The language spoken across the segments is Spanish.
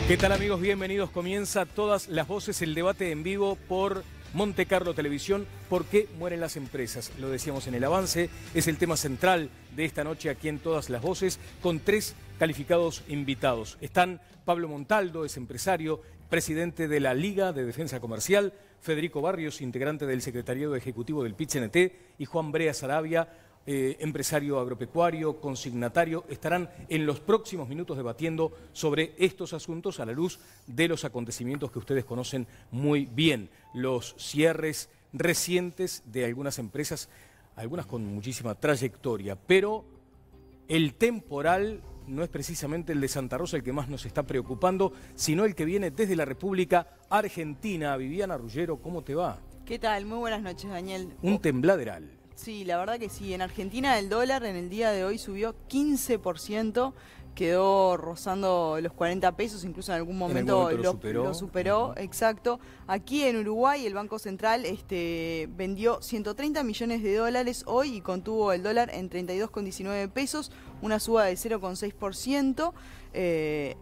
¿Qué tal, amigos? Bienvenidos. Comienza Todas las Voces, el debate en vivo por Monte Carlo Televisión. ¿Por qué mueren las empresas? Lo decíamos en el avance, es el tema central de esta noche aquí en Todas las Voces, con tres calificados invitados. Están Pablo Montaldo, es empresario, presidente de la Liga de Defensa Comercial, Federico Barrios, integrante del Secretariado Ejecutivo del PIT-CNT, y Juan Brea Sarabia, empresario agropecuario, consignatario. Estarán en los próximos minutos debatiendo sobre estos asuntos a la luz de los acontecimientos que ustedes conocen muy bien. Los cierres recientes de algunas empresas, algunas con muchísima trayectoria, pero el temporal no es precisamente el de Santa Rosa el que más nos está preocupando, sino el que viene desde la República Argentina. Viviana Ruggero, ¿cómo te va? ¿Qué tal? Muy buenas noches, Daniel. Un tembladeral. Sí, la verdad que sí. En Argentina el dólar en el día de hoy subió 15%, quedó rozando los 40 pesos, incluso en algún momento lo superó, exacto. Aquí en Uruguay el Banco Central vendió 130 millones de dólares hoy y contuvo el dólar en 32,19 pesos, una suba de 0,6%.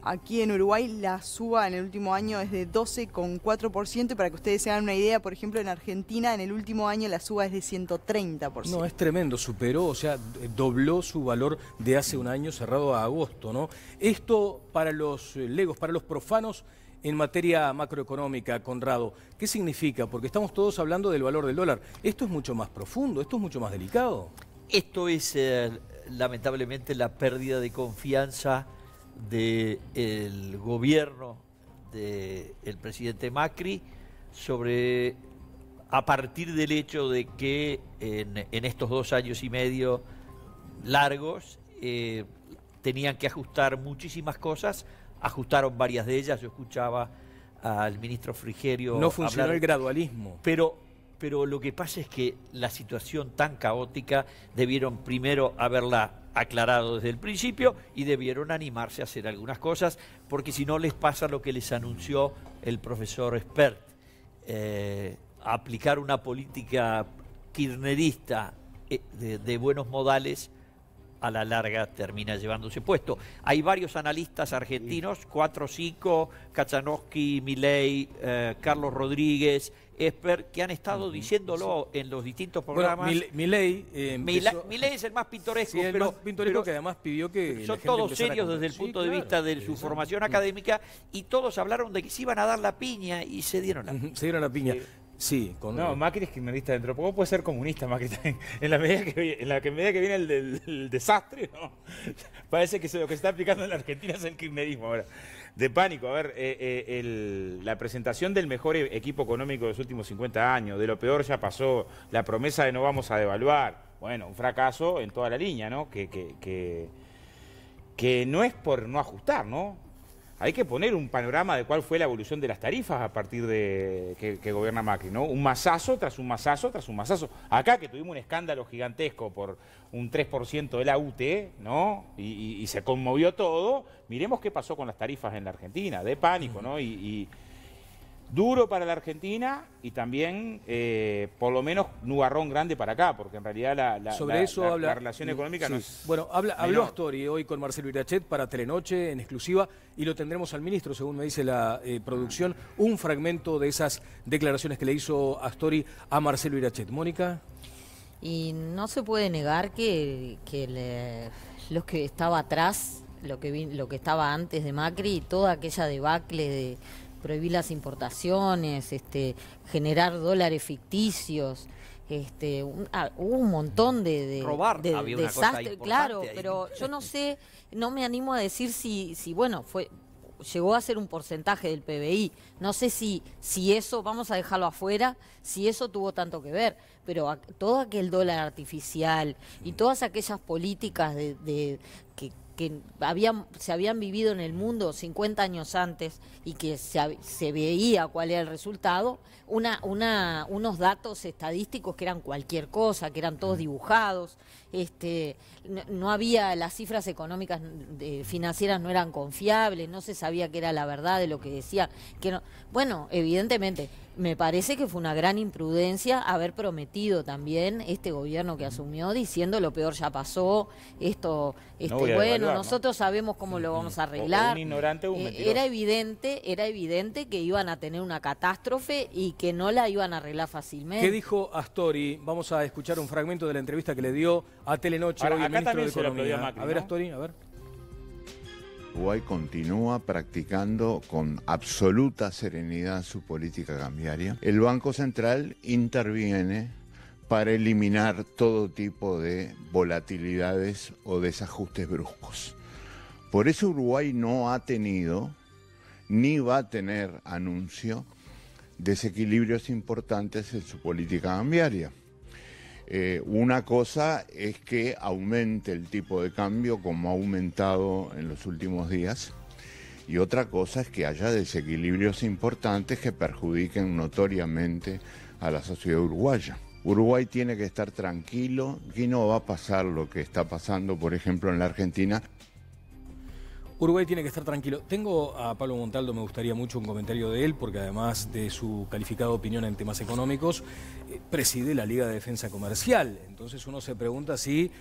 Aquí en Uruguay la suba en el último año es de 12,4%, y para que ustedes se hagan una idea, por ejemplo, en Argentina en el último año la suba es de 130%. No, es tremendo, superó, o sea, dobló su valor de hace un año cerrado a agosto, ¿no? Esto para los legos, para los profanos en materia macroeconómica, Conrado, ¿qué significa? Porque estamos todos hablando del valor del dólar. Esto es mucho más profundo, esto es mucho más delicado. Esto es lamentablemente la pérdida de confianza del gobierno del presidente Macri a partir del hecho de que en estos 2 años y medio largos tenían que ajustar muchísimas cosas, ajustaron varias de ellas. Yo escuchaba al ministro Frigerio no funcionó hablar, el gradualismo. Pero lo que pasa es que la situación tan caótica debieron primero haberla aclarado desde el principio y debieron animarse a hacer algunas cosas, porque si no les pasa lo que les anunció el profesor Spert, aplicar una política kirchnerista de buenos modales, a la larga termina llevándose puesto. Hay varios analistas argentinos, 4 o 5, Kachanowski, Milei, Carlos Rodríguez, Esper, que han estado diciéndolo en los distintos programas. Bueno, Milei es el más pintoresco, sí, pero, más pintoresco, que además pidió que son todos serios desde el punto de vista de su formación académica, y todos hablaron de que se iban a dar la piña y se dieron la piña. Se dieron la piña. Sí, no, Macri es kirchnerista dentro de poco, puede ser comunista Macri también. En la medida que viene el desastre, ¿no? Parece que lo que se está aplicando en la Argentina es el kirchnerismo ahora. De pánico, a ver, la presentación del mejor equipo económico de los últimos 50 años, de lo peor ya pasó, la promesa de no vamos a devaluar, bueno, un fracaso en toda la línea, ¿no? Que no es por no ajustar, ¿no? Hay que poner un panorama de cuál fue la evolución de las tarifas a partir de que gobierna Macri, ¿no? Un masazo tras un masazo tras un masazo. Acá que tuvimos un escándalo gigantesco por un 3% de la UTE, ¿no? Y se conmovió todo. Miremos qué pasó con las tarifas en la Argentina, de pánico, ¿no? Duro para la Argentina y también, por lo menos, nubarrón grande para acá, porque en realidad la relación económica no es... Bueno, habló Astori hoy con Marcelo Irachet para Telenoche en exclusiva, y lo tendremos al ministro, según me dice la producción, un fragmento de esas declaraciones que le hizo Astori a Marcelo Irachet. Mónica. Y no se puede negar que lo que estaba atrás, lo que estaba antes de Macri, y toda aquella debacle de prohibir las importaciones, generar dólares ficticios, hubo un montón de robar, de había una desastre, cosa claro, ahí. pero yo no sé, no me animo a decir si bueno, llegó a ser un porcentaje del PBI, no sé si eso, vamos a dejarlo afuera, si eso tuvo tanto que ver, pero todo aquel dólar artificial y todas aquellas políticas que se habían vivido en el mundo 50 años antes y que se veía cuál era el resultado, unos datos estadísticos que eran cualquier cosa, que eran todos dibujados, no había, las cifras económicas financieras no eran confiables, no se sabía qué era la verdad de lo que decía, bueno, evidentemente me parece que fue una gran imprudencia haber prometido también este gobierno que asumió diciendo lo peor ya pasó, esto, bueno, nosotros sabemos cómo lo vamos a arreglar. Un ignorante, un mentiroso. Era evidente que iban a tener una catástrofe y que no la iban a arreglar fácilmente. ¿Qué dijo Astori? Vamos a escuchar un fragmento de la entrevista que le dio a Telenoche hoy el ministro de Economía. Macri, a ver, ¿no? Astori, a ver. Uruguay continúa practicando con absoluta serenidad su política cambiaria. El Banco Central interviene para eliminar todo tipo de volatilidades o desajustes bruscos. Por eso Uruguay no ha tenido ni va a tener anuncio desequilibrios importantes en su política cambiaria. Una cosa es que aumente el tipo de cambio como ha aumentado en los últimos días y otra cosa es que haya desequilibrios importantes que perjudiquen notoriamente a la sociedad uruguaya. Uruguay tiene que estar tranquilo, aquí no va a pasar lo que está pasando, por ejemplo, en la Argentina. Uruguay tiene que estar tranquilo. Tengo a Pablo Montaldo, me gustaría mucho un comentario de él, porque además de su calificada opinión en temas económicos, preside la Liga de Defensa Comercial. Entonces uno se pregunta si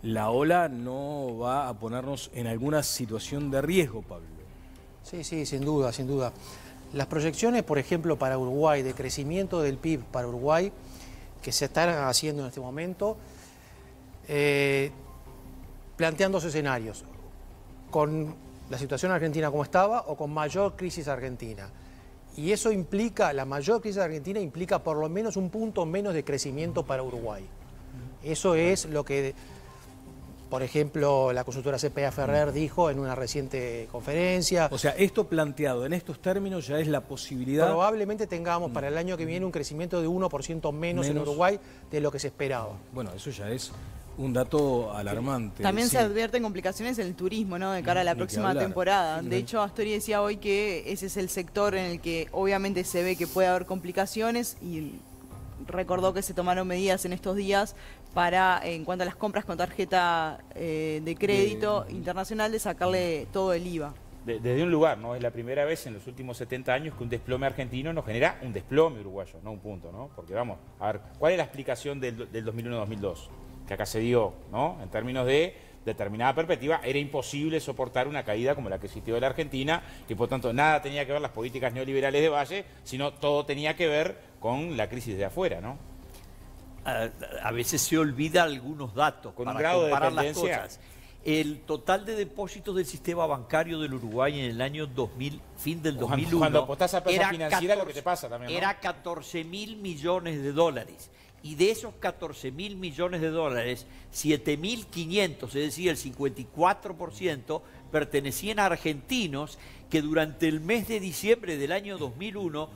la ola no va a ponernos en alguna situación de riesgo, Pablo. Sí, sin duda, sin duda. Las proyecciones, por ejemplo, para Uruguay, de crecimiento del PIB para Uruguay, que se están haciendo en este momento, plantean dos escenarios. Con la situación argentina como estaba o con mayor crisis argentina. Y eso implica, la mayor crisis argentina implica por lo menos un punto menos de crecimiento para Uruguay. Eso es lo que, por ejemplo, la consultora CPA Ferrer dijo en una reciente conferencia. O sea, esto planteado en estos términos ya es la posibilidad... Probablemente tengamos para el año que viene un crecimiento de 1% menos en Uruguay de lo que se esperaba. Bueno, eso ya es un dato alarmante. También sí. se advierten complicaciones en el turismo, ¿no? De cara a la próxima temporada. De hecho, Astori decía hoy que ese es el sector en el que obviamente se ve que puede haber complicaciones y recordó que se tomaron medidas en estos días para, en cuanto a las compras con tarjeta de crédito internacional, de sacarle todo el IVA. Desde un lugar, ¿no? Es la primera vez en los últimos 70 años que un desplome argentino nos genera un desplome uruguayo, no un punto, ¿no? Porque vamos, a ver, ¿cuál es la explicación del 2001-2002? Que acá se dio, ¿no? En términos de determinada perspectiva, era imposible soportar una caída como la que existió en la Argentina, y por tanto nada tenía que ver las políticas neoliberales de Valle, sino todo tenía que ver con la crisis de afuera, ¿no? A veces se olvida algunos datos con para un grado comparar de dependencia. las cosas. El total de depósitos del sistema bancario del Uruguay en el año 2000, fin del 2001, cuando apostás a plaza financiera, lo que te pasa también, ¿no? Era 14.000 millones de dólares. Y de esos 14.000 millones de dólares, 7.500, es decir, el 54%, pertenecían a argentinos que durante el mes de diciembre del año 2001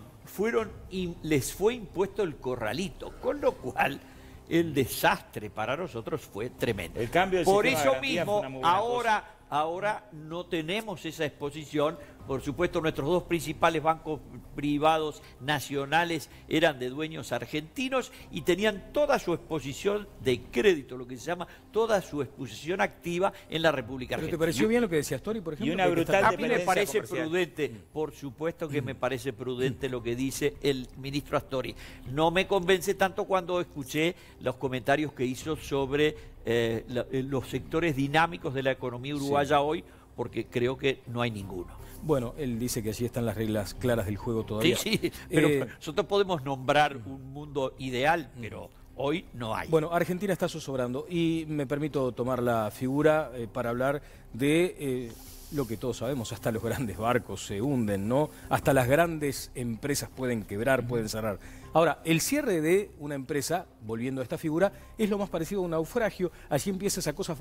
les fue impuesto el corralito, con lo cual el desastre para nosotros fue tremendo. El cambio del Por sistema de eso garantía fue mismo, una muy buena cosa. ahora no tenemos esa exposición. Por supuesto, nuestros dos principales bancos privados nacionales eran de dueños argentinos y tenían toda su exposición de crédito, lo que se llama toda su exposición activa en la República Argentina. ¿Pero te pareció bien lo que decía Astori, por ejemplo? Y una brutal A mí me dependencia parece comercial. prudente, por supuesto que me parece prudente lo que dice el ministro Astori. No me convence tanto cuando escuché los comentarios que hizo sobre los sectores dinámicos de la economía uruguaya hoy, porque creo que no hay ninguno. Bueno, él dice que allí están las reglas claras del juego todavía. Sí, pero nosotros podemos nombrar un mundo ideal, pero hoy no hay. Bueno, Argentina está zozobrando y me permito tomar la figura para hablar de lo que todos sabemos, hasta los grandes barcos se hunden, ¿no? Hasta las grandes empresas pueden quebrar, pueden cerrar. Ahora, el cierre de una empresa, volviendo a esta figura, es lo más parecido a un naufragio. Allí empieza esa cosa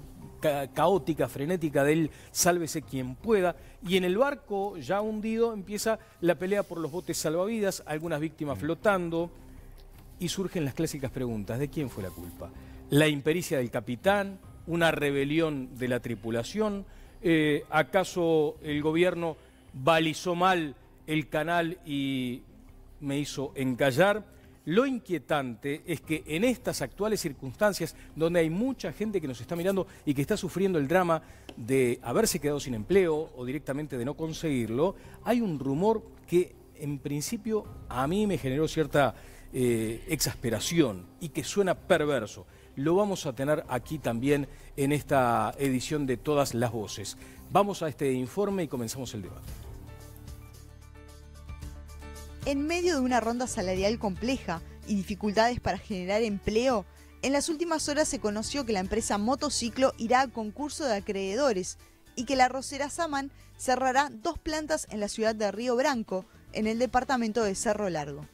caótica, frenética del sálvese quien pueda, y en el barco ya hundido empieza la pelea por los botes salvavidas, algunas víctimas flotando, y surgen las clásicas preguntas: ¿de quién fue la culpa? ¿La impericia del capitán? ¿Una rebelión de la tripulación? ¿Acaso el gobierno balizó mal el canal y me hizo encallar? Lo inquietante es que en estas actuales circunstancias, donde hay mucha gente que nos está mirando y que está sufriendo el drama de haberse quedado sin empleo o directamente de no conseguirlo, hay un rumor que en principio a mí me generó cierta exasperación y que suena perverso. Lo vamos a tener aquí también en esta edición de Todas las Voces. Vamos a este informe y comenzamos el debate. En medio de una ronda salarial compleja y dificultades para generar empleo, en las últimas horas se conoció que la empresa Motociclo irá a concurso de acreedores y que la arrocera Saman cerrará 2 plantas en la ciudad de Río Branco, en el departamento de Cerro Largo.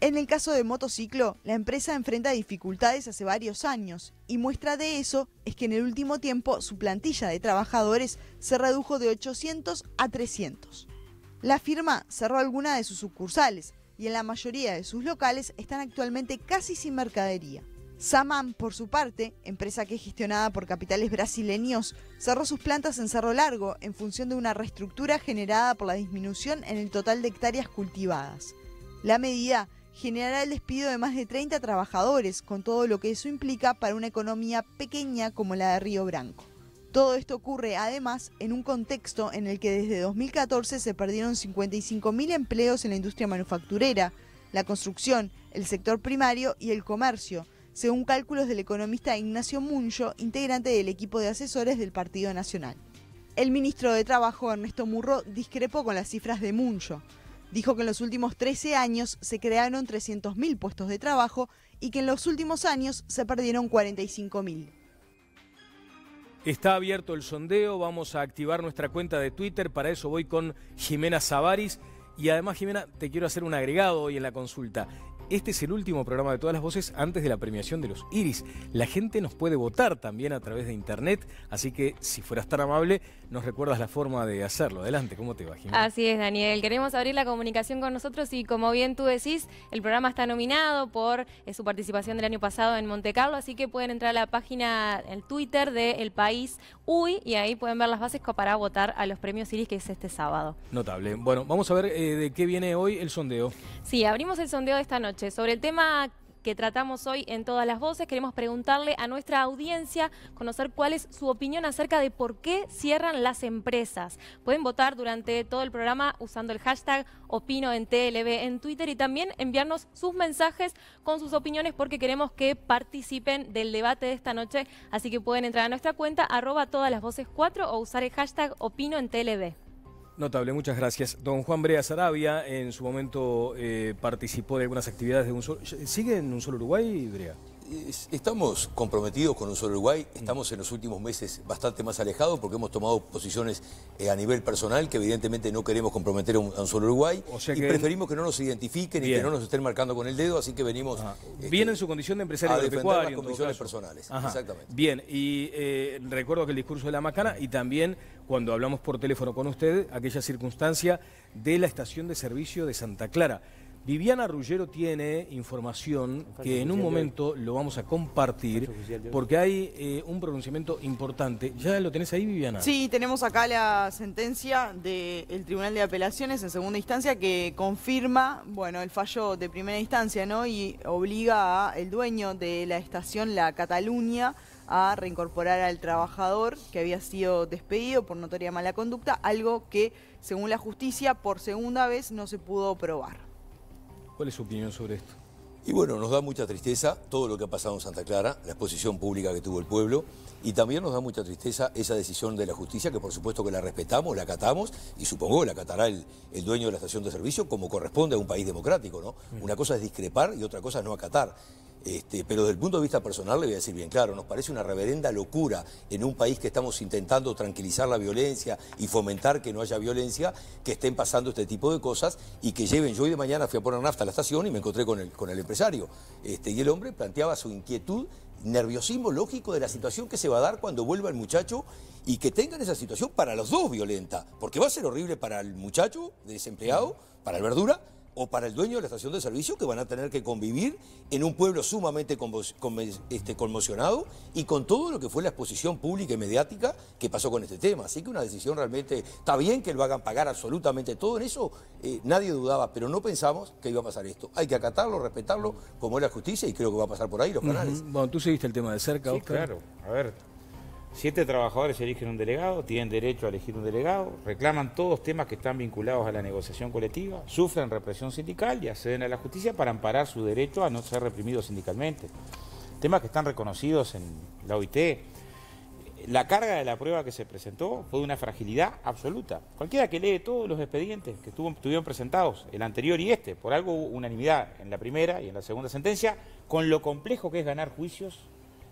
En el caso de Motociclo, la empresa enfrenta dificultades hace varios años y muestra de eso es que en el último tiempo su plantilla de trabajadores se redujo de 800 a 300. La firma cerró algunas de sus sucursales y en la mayoría de sus locales están actualmente casi sin mercadería. Saman, por su parte, empresa que es gestionada por capitales brasileños, cerró sus plantas en Cerro Largo en función de una reestructura generada por la disminución en el total de hectáreas cultivadas. La medida generará el despido de más de 30 trabajadores, con todo lo que eso implica para una economía pequeña como la de Río Branco. Todo esto ocurre, además, en un contexto en el que desde 2014 se perdieron 55.000 empleos en la industria manufacturera, la construcción, el sector primario y el comercio, según cálculos del economista Ignacio Muncho, integrante del equipo de asesores del Partido Nacional. El ministro de Trabajo, Ernesto Murro, discrepó con las cifras de Muncho. Dijo que en los últimos 13 años se crearon 300.000 puestos de trabajo y que en los últimos años se perdieron 45.000. Está abierto el sondeo, vamos a activar nuestra cuenta de Twitter, para eso voy con Jimena Savaris. Y además, Jimena, te quiero hacer un agregado hoy en la consulta. Este es el último programa de Todas las Voces antes de la premiación de los Iris. La gente nos puede votar también a través de internet, así que si fueras tan amable, nos recuerdas la forma de hacerlo. Adelante, ¿cómo te va, Jimena? Así es, Daniel. Queremos abrir la comunicación con nosotros y, como bien tú decís, el programa está nominado por su participación del año pasado en Montecarlo, así que pueden entrar a la página, el Twitter de El País UI, y ahí pueden ver las bases para votar a los premios Iris, que es este sábado. Notable. Bueno, vamos a ver de qué viene hoy el sondeo. Sí, abrimos el sondeo de esta noche. Sobre el tema que tratamos hoy en Todas las Voces, queremos preguntarle a nuestra audiencia, conocer cuál es su opinión acerca de por qué cierran las empresas. Pueden votar durante todo el programa usando el hashtag Opino en TLV en Twitter y también enviarnos sus mensajes con sus opiniones, porque queremos que participen del debate de esta noche. Así que pueden entrar a nuestra cuenta @todaslasvoces4 o usar el hashtag Opino en TLV. Notable, muchas gracias. Don Juan Brea Sarabia en su momento participó de algunas actividades de Un Solo... ¿Sigue en Un Solo Uruguay, Brea? Estamos comprometidos con Un Solo Uruguay, estamos en los últimos meses bastante más alejados porque hemos tomado posiciones a nivel personal que evidentemente no queremos comprometer a Un Solo Uruguay, o sea que preferimos que no nos identifiquen y que no nos estén marcando con el dedo, así que venimos... Viene en su condición de empresario agropecuario. A defender las convicciones personales, exactamente. Bien, y recuerdo que el discurso de la Macana y también cuando hablamos por teléfono con usted, aquella circunstancia de la estación de servicio de Santa Clara. Viviana Ruggero tiene información que en un momento lo vamos a compartir porque hay un pronunciamiento importante. ¿Ya lo tenés ahí, Viviana? Sí, tenemos acá la sentencia del Tribunal de Apelaciones en segunda instancia que confirma, bueno, el fallo de primera instancia, ¿no? Y obliga al dueño de la estación La Cataluña a reincorporar al trabajador que había sido despedido por notoria mala conducta, algo que, según la justicia, por segunda vez no se pudo probar. ¿Cuál es su opinión sobre esto? Y bueno, nos da mucha tristeza todo lo que ha pasado en Santa Clara, la exposición pública que tuvo el pueblo, y también nos da mucha tristeza esa decisión de la justicia, que por supuesto que la respetamos, la acatamos, y supongo que la acatará el dueño de la estación de servicio como corresponde a un país democrático, ¿no? Una cosa es discrepar y otra cosa es no acatar. Pero desde el punto de vista personal le voy a decir bien claro, nos parece una reverenda locura en un país que estamos intentando tranquilizar la violencia y fomentar que no haya violencia, que estén pasando este tipo de cosas y que lleven. Yo hoy de mañana fui a poner nafta a la estación y me encontré con el empresario. Y el hombre planteaba su inquietud, nerviosismo lógico de la situación que se va a dar cuando vuelva el muchacho y que tengan esa situación para los dos violenta, porque va a ser horrible para el muchacho desempleado, para el verdura, o para el dueño de la estación de servicio, que van a tener que convivir en un pueblo sumamente conmocionado y con todo lo que fue la exposición pública y mediática que pasó con este tema. Así que una decisión realmente, está bien que lo hagan pagar absolutamente todo, en eso nadie dudaba, pero no pensamos que iba a pasar esto. Hay que acatarlo, respetarlo, como es la justicia, y creo que va a pasar por ahí los canales. Bueno, tú seguiste el tema de cerca, sí, Oscar. Claro, a ver, 7 trabajadores eligen un delegado, tienen derecho a elegir un delegado, reclaman todos temas que están vinculados a la negociación colectiva, sufren represión sindical y acceden a la justicia para amparar su derecho a no ser reprimidos sindicalmente. Temas que están reconocidos en la OIT. La carga de la prueba que se presentó fue de una fragilidad absoluta. Cualquiera que lee todos los expedientes que estuvieron presentados, el anterior y este, por algo hubo unanimidad en la primera y en la segunda sentencia, con lo complejo que es ganar juicios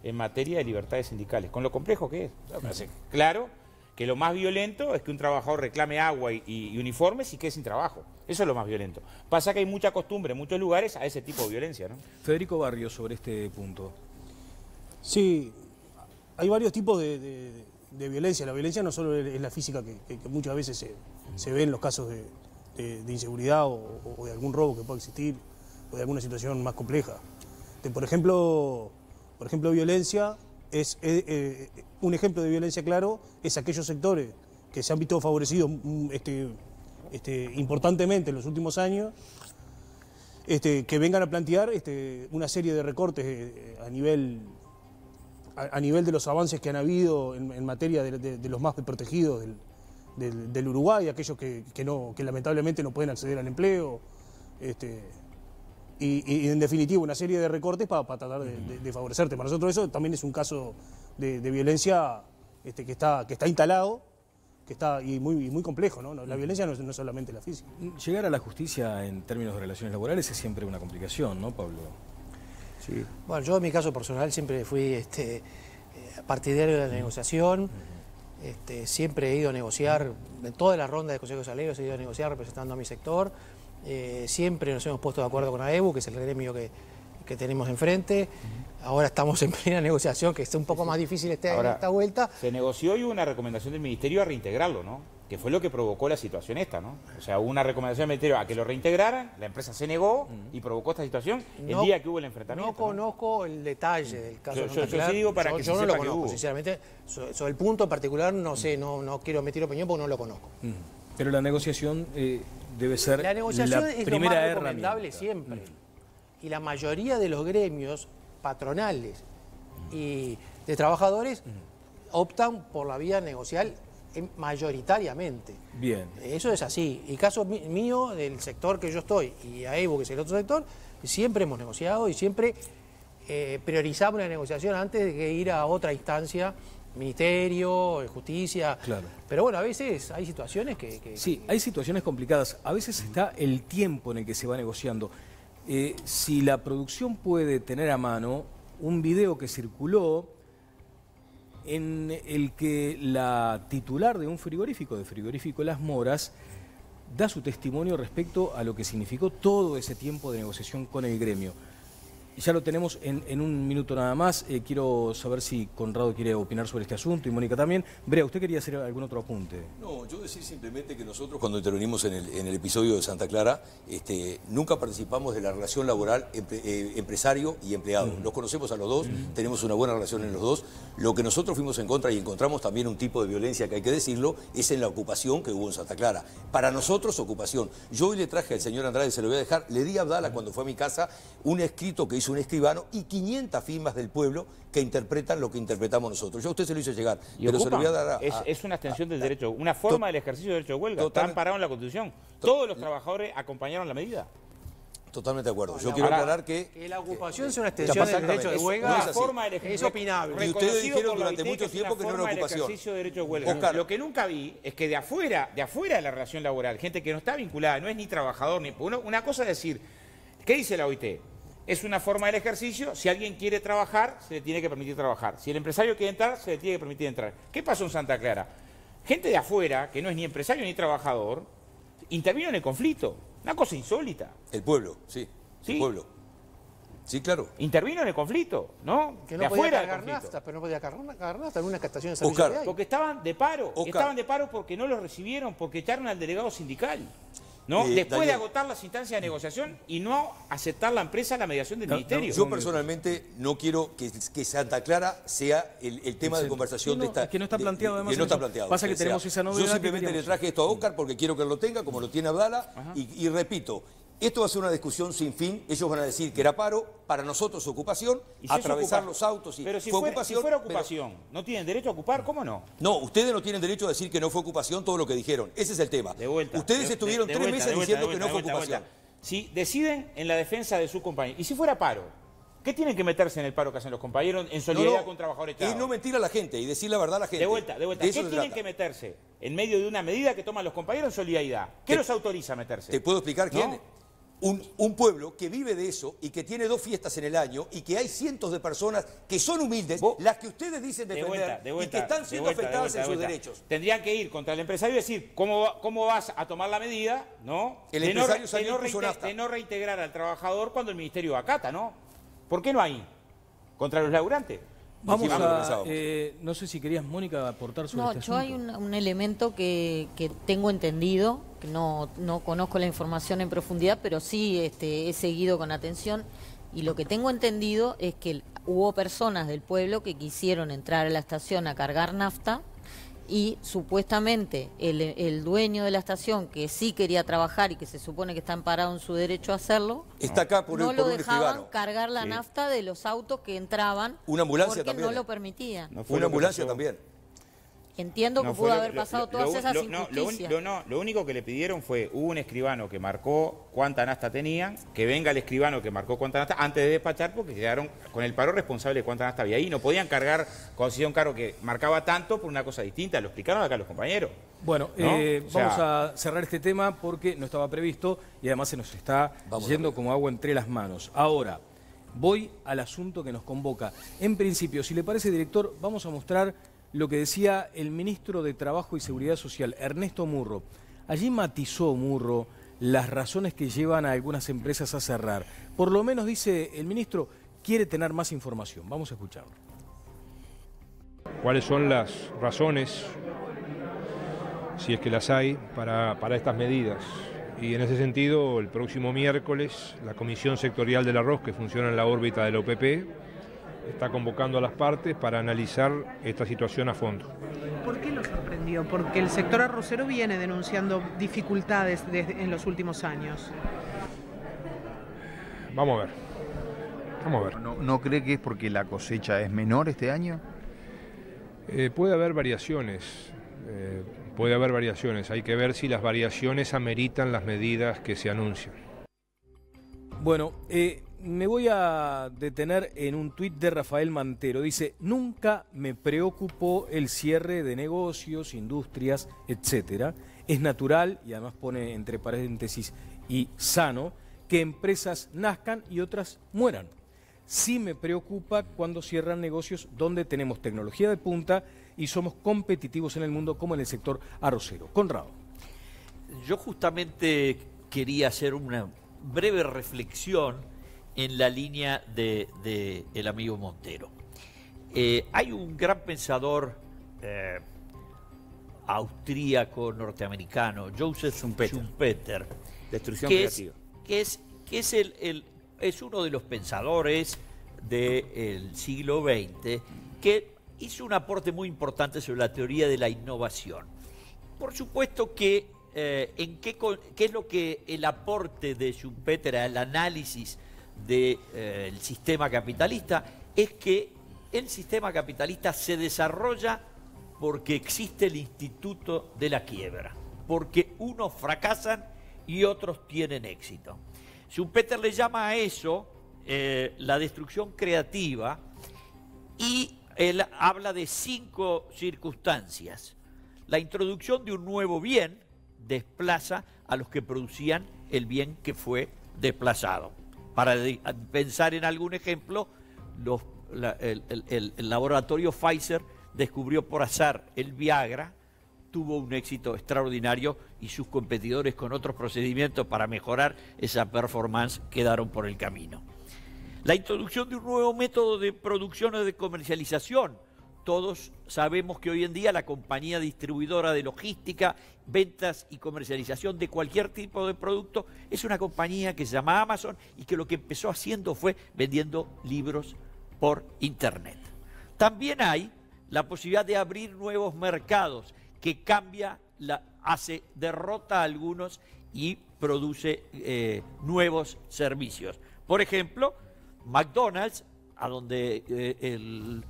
en materia de libertades sindicales, con lo complejo que es. Me parece claro que lo más violento es que un trabajador reclame agua y uniformes y quede sin trabajo. Eso es lo más violento. Pasa que hay mucha costumbre en muchos lugares a ese tipo de violencia, ¿no? Federico Barrios, sobre este punto. Sí, hay varios tipos de violencia. La violencia no solo es la física que muchas veces se ve en los casos de inseguridad o de algún robo que pueda existir, o de alguna situación más compleja. Por ejemplo, violencia es un ejemplo de violencia claro es aquellos sectores que se han visto favorecidos importantemente en los últimos años, que vengan a plantear una serie de recortes a nivel de los avances que han habido en materia de los más desprotegidos del Uruguay, aquellos que lamentablemente no pueden acceder al empleo, y en definitiva una serie de recortes para tratar de favorecerte. Para nosotros eso también es un caso de violencia que está instalado, y muy complejo, ¿no? La violencia no es solamente la física. Llegar a la justicia en términos de relaciones laborales es siempre una complicación, ¿no, Pablo? Sí. Bueno, yo en mi caso personal siempre fui partidario de la negociación. Siempre he ido a negociar, en todas las rondas de consejos aleros he ido a negociar representando a mi sector. Siempre nos hemos puesto de acuerdo con AEBU, que es el gremio que tenemos enfrente. Ahora estamos en plena negociación, que es un poco más difícil esta vuelta. Se negoció y hubo una recomendación del Ministerio a reintegrarlo, ¿no? Que fue lo que provocó la situación esta, ¿no? O sea, hubo una recomendación del Ministerio a que lo reintegraran, la empresa se negó y provocó esta situación el día que hubo el enfrentamiento. No conozco el detalle del caso. Yo sí digo para que yo no lo conozco, sinceramente. Sobre el punto en particular no sé, no quiero emitir opinión porque no lo conozco. Pero la negociación debe ser la negociación la es primera lo más recomendable siempre. Y la mayoría de los gremios patronales y de trabajadores optan por la vía negocial mayoritariamente. Bien. Eso es así. Y caso mío, del sector que yo estoy, y AEBU, que es el otro sector, siempre hemos negociado y siempre priorizamos la negociación antes de que ir a otra instancia, Ministerio, Justicia. Claro. Pero bueno, a veces hay situaciones que... Sí, hay situaciones complicadas. A veces está el tiempo en el que se va negociando. Si la producción puede tener a mano un video que circuló en el que la titular de un frigorífico, de Frigorífico Las Moras, da su testimonio respecto a lo que significó todo ese tiempo de negociación con el gremio. Ya lo tenemos en un minuto nada más. Quiero saber si Conrado quiere opinar sobre este asunto y Mónica también. Brea, ¿usted quería hacer algún otro apunte? No, yo decir simplemente que nosotros cuando intervenimos en el episodio de Santa Clara, nunca participamos de la relación laboral empresario y empleado. Los conocemos a los dos, tenemos una buena relación en los dos. Lo que nosotros fuimos en contra y encontramos también un tipo de violencia que hay que decirlo, es en la ocupación que hubo en Santa Clara. Para nosotros, ocupación. Yo hoy le traje al señor Andrade, se lo voy a dejar, le di a Abdala cuando fue a mi casa un escrito que hizo un escribano y 500 firmas del pueblo que interpretan lo que interpretamos nosotros. Yo a usted se lo hice llegar, pero se lo voy a dar es una extensión del derecho, una forma del ejercicio del derecho de huelga. Está amparado en la Constitución. Todos los trabajadores acompañaron la medida. Totalmente de acuerdo. Yo quiero aclarar que la ocupación sea una extensión del derecho de huelga es opinable. Y ustedes dijeron durante mucho tiempo que no era ocupación. Ejercicio de derecho de huelga. Oscar, lo que nunca vi es que de afuera de la relación laboral, gente que no está vinculada, no es ni trabajador, ni una cosa es decir, ¿qué dice la OIT? Es una forma del ejercicio, si alguien quiere trabajar, se le tiene que permitir trabajar. Si el empresario quiere entrar, se le tiene que permitir entrar. ¿Qué pasó en Santa Clara? Gente de afuera, que no es ni empresario ni trabajador, intervino en el conflicto. Una cosa insólita. El pueblo, sí. ¿Sí? El pueblo. Sí, claro. Intervino en el conflicto, ¿no? Que no podía cargar nafta, pero no podía cargar nafta en una estación de servicio. Oscar, porque estaban de paro. Estaban de paro porque no lo recibieron, porque echaron al delegado sindical. ¿No? Después de agotar las instancias de negociación y no aceptar la empresa la mediación del Ministerio. Yo personalmente no quiero que Santa Clara sea el tema de conversación de esta... Que no está planteado además. Que no está planteado. Pasa que tenemos esa novedad. Yo simplemente le traje esto a Oscar porque quiero que lo tenga, como lo tiene Abdala, y repito, Esto va a ser una discusión sin fin. Ellos van a decir que era paro, para nosotros ocupación, ¿Y si atravesar los autos. Pero si fue fuera, ocupación, si fuera ocupación, ¿no tienen derecho a ocupar? ¿Cómo no? No, ustedes no tienen derecho a decir que no fue ocupación todo lo que dijeron. Ese es el tema. De vuelta. Ustedes estuvieron 3 meses diciendo que no fue ocupación. Si deciden en la defensa de su compañero, y si fuera paro, ¿qué tienen que meterse en el paro que hacen los compañeros en solidaridad con trabajadores? Es no mentir a la gente y decir la verdad a la gente. De vuelta. ¿Qué tienen que meterse en medio de una medida que toman los compañeros en solidaridad? ¿Qué los autoriza a meterse? ¿Te puedo explicar quién? ¿No? Un pueblo que vive de eso y que tiene 2 fiestas en el año y que hay cientos de personas que son humildes, las que ustedes dicen defender y que están siendo afectadas en sus derechos. Tendrían que ir contra el empresario y decir, ¿cómo vas a tomar la medida, ¿no? El empresario salió y puso nafta. De no reintegrar al trabajador cuando el ministerio acata, ¿no? ¿Por qué no hay? ¿Contra los laburantes? Vamos a... no sé si querías, Mónica, aportar sobre este asunto. Yo hay un elemento que tengo entendido, que no conozco la información en profundidad, pero sí he seguido con atención, y lo que tengo entendido es que hubo personas del pueblo que quisieron entrar a la estación a cargar nafta, y supuestamente el dueño de la estación, que sí quería trabajar y que se supone que está amparado en su derecho a hacerlo, está acá por no un lo dejaban escribano cargar la nafta de los autos que entraban. Una ambulancia porque también. no lo permitía. Una ambulancia también. Entiendo que pudo haber pasado todas esas injusticias. Lo único que le pidieron fue, hubo un escribano que marcó cuánta nafta tenían, que venga el escribano que marcó cuánta nafta antes de despachar, porque quedaron con el paro responsable de cuánta nafta había ahí. No podían cargar, cuando hacía un carro que marcaba tanto por una cosa distinta. Lo explicaron acá los compañeros. Bueno, ¿no? Vamos a cerrar este tema porque no estaba previsto y además se nos está yendo como agua entre las manos. Ahora, voy al asunto que nos convoca. En principio, si le parece, director, vamos a mostrar lo que decía el ministro de Trabajo y Seguridad Social, Ernesto Murro. Allí matizó Murro las razones que llevan a algunas empresas a cerrar. Por lo menos, dice el ministro, quiere tener más información. Vamos a escucharlo. ¿Cuáles son las razones, si es que las hay, para estas medidas? Y en ese sentido, el próximo miércoles, la Comisión Sectorial del Arroz, que funciona en la órbita del OPP, está convocando a las partes para analizar esta situación a fondo. ¿Por qué lo sorprendió? Porque el sector arrocero viene denunciando dificultades en los últimos años. Vamos a ver. ¿No cree que es porque la cosecha es menor este año? Puede haber variaciones. Hay que ver si las variaciones ameritan las medidas que se anuncian. Bueno, me voy a detener en un tuit de Rafael Mantero. Dice, nunca me preocupó el cierre de negocios, industrias, etcétera. Es natural, y además pone entre paréntesis, y sano, que empresas nazcan y otras mueran. Sí me preocupa cuando cierran negocios donde tenemos tecnología de punta y somos competitivos en el mundo, como en el sector arrocero. Conrado. Yo justamente quería hacer una breve reflexión en la línea de el amigo Montero. Hay un gran pensador austríaco norteamericano, Joseph Schumpeter, Destrucción creativa, que es uno de los pensadores del siglo XX que hizo un aporte muy importante sobre la teoría de la innovación. Por supuesto que ¿qué es lo que el aporte de Schumpeter al análisis del sistema capitalista? Es que el sistema capitalista se desarrolla porque existe el instituto de la quiebra, porque unos fracasan y otros tienen éxito. Schumpeter le llama a eso la destrucción creativa, y él habla de 5 circunstancias. La introducción de un nuevo bien desplaza a los que producían el bien que fue desplazado. Para pensar en algún ejemplo, el laboratorio Pfizer descubrió por azar el Viagra, tuvo un éxito extraordinario y sus competidores con otros procedimientos para mejorar esa performance quedaron por el camino. La introducción de un nuevo método de producción o de comercialización. Todos sabemos que hoy en día la compañía distribuidora de logística, ventas y comercialización de cualquier tipo de producto es una compañía que se llama Amazon y que lo que empezó haciendo fue vendiendo libros por Internet. También hay la posibilidad de abrir nuevos mercados que derrota a algunos y produce nuevos servicios. Por ejemplo, McDonald's, a donde el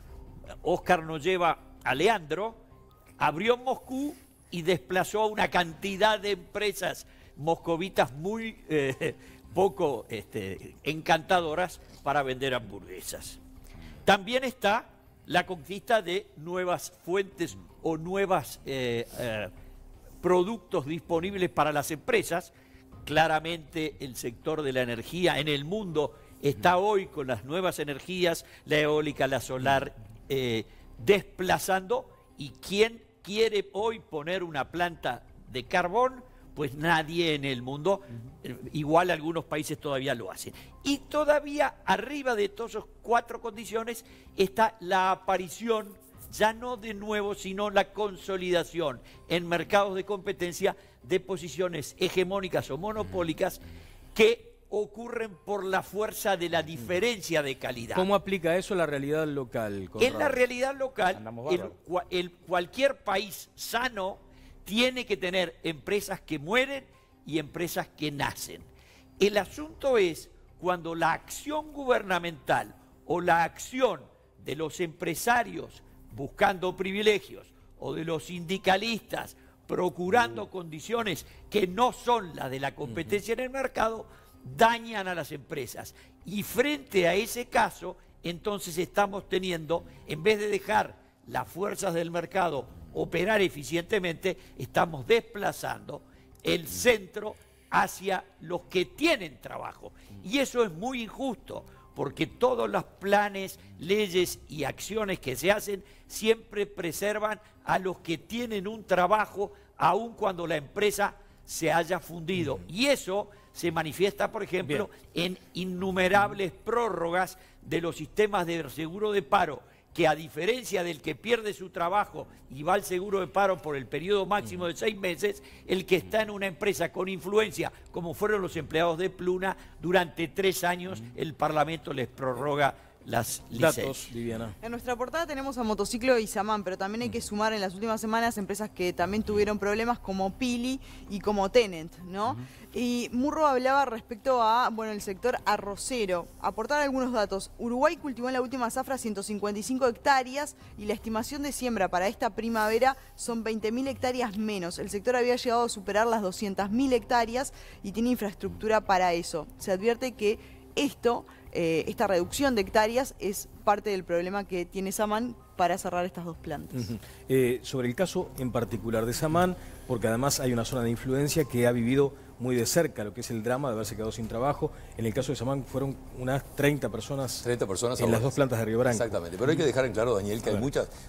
Oscar nos lleva a Leandro, abrió en Moscú y desplazó a una cantidad de empresas moscovitas muy poco encantadoras para vender hamburguesas. También está la conquista de nuevas fuentes o nuevos productos disponibles para las empresas. Claramente el sector de la energía en el mundo está hoy con las nuevas energías, la eólica, la solar, desplazando. ¿Y quién quiere hoy poner una planta de carbón? Pues nadie en el mundo, igual algunos países todavía lo hacen. Y todavía arriba de todas esas 4 condiciones está la aparición, ya no de nuevo, sino la consolidación en mercados de competencia de posiciones hegemónicas o monopólicas que ocurren por la fuerza de la diferencia de calidad. ¿Cómo aplica eso a la realidad local, Conrado? En la realidad local, cualquier país sano tiene que tener empresas que mueren y empresas que nacen. El asunto es cuando la acción gubernamental o la acción de los empresarios buscando privilegios o de los sindicalistas procurando condiciones que no son las de la competencia en el mercado, dañan a las empresas. Y frente a ese caso, entonces estamos teniendo, en vez de dejar las fuerzas del mercado operar eficientemente, estamos desplazando el centro hacia los que tienen trabajo. Y eso es muy injusto, porque todos los planes, leyes y acciones que se hacen siempre preservan a los que tienen un trabajo, aun cuando la empresa se haya fundido. Y eso se manifiesta, por ejemplo, en innumerables prórrogas de los sistemas de seguro de paro, que a diferencia del que pierde su trabajo y va al seguro de paro por el periodo máximo de 6 meses, el que está en una empresa con influencia, como fueron los empleados de Pluna, durante 3 años el Parlamento les prorroga las licencias. Datos, Viviana. En nuestra portada tenemos a Motociclo y Samán, pero también hay que sumar en las últimas semanas empresas que también tuvieron problemas como Pili y como Tenent, ¿no? Y Murro hablaba respecto a, bueno, el sector arrocero. Aportar algunos datos. Uruguay cultivó en la última zafra 155 hectáreas y la estimación de siembra para esta primavera son 20.000 hectáreas menos. El sector había llegado a superar las 200.000 hectáreas y tiene infraestructura para eso. Se advierte que esta reducción de hectáreas es parte del problema que tiene Samán para cerrar estas 2 plantas. Sobre el caso en particular de Samán, porque además hay una zona de influencia que ha vivido muy de cerca lo que es el drama de haberse quedado sin trabajo. En el caso de Samán fueron unas 30 personas en las 2 plantas de Río Branco. Exactamente, pero hay que dejar en claro, Daniel, que hay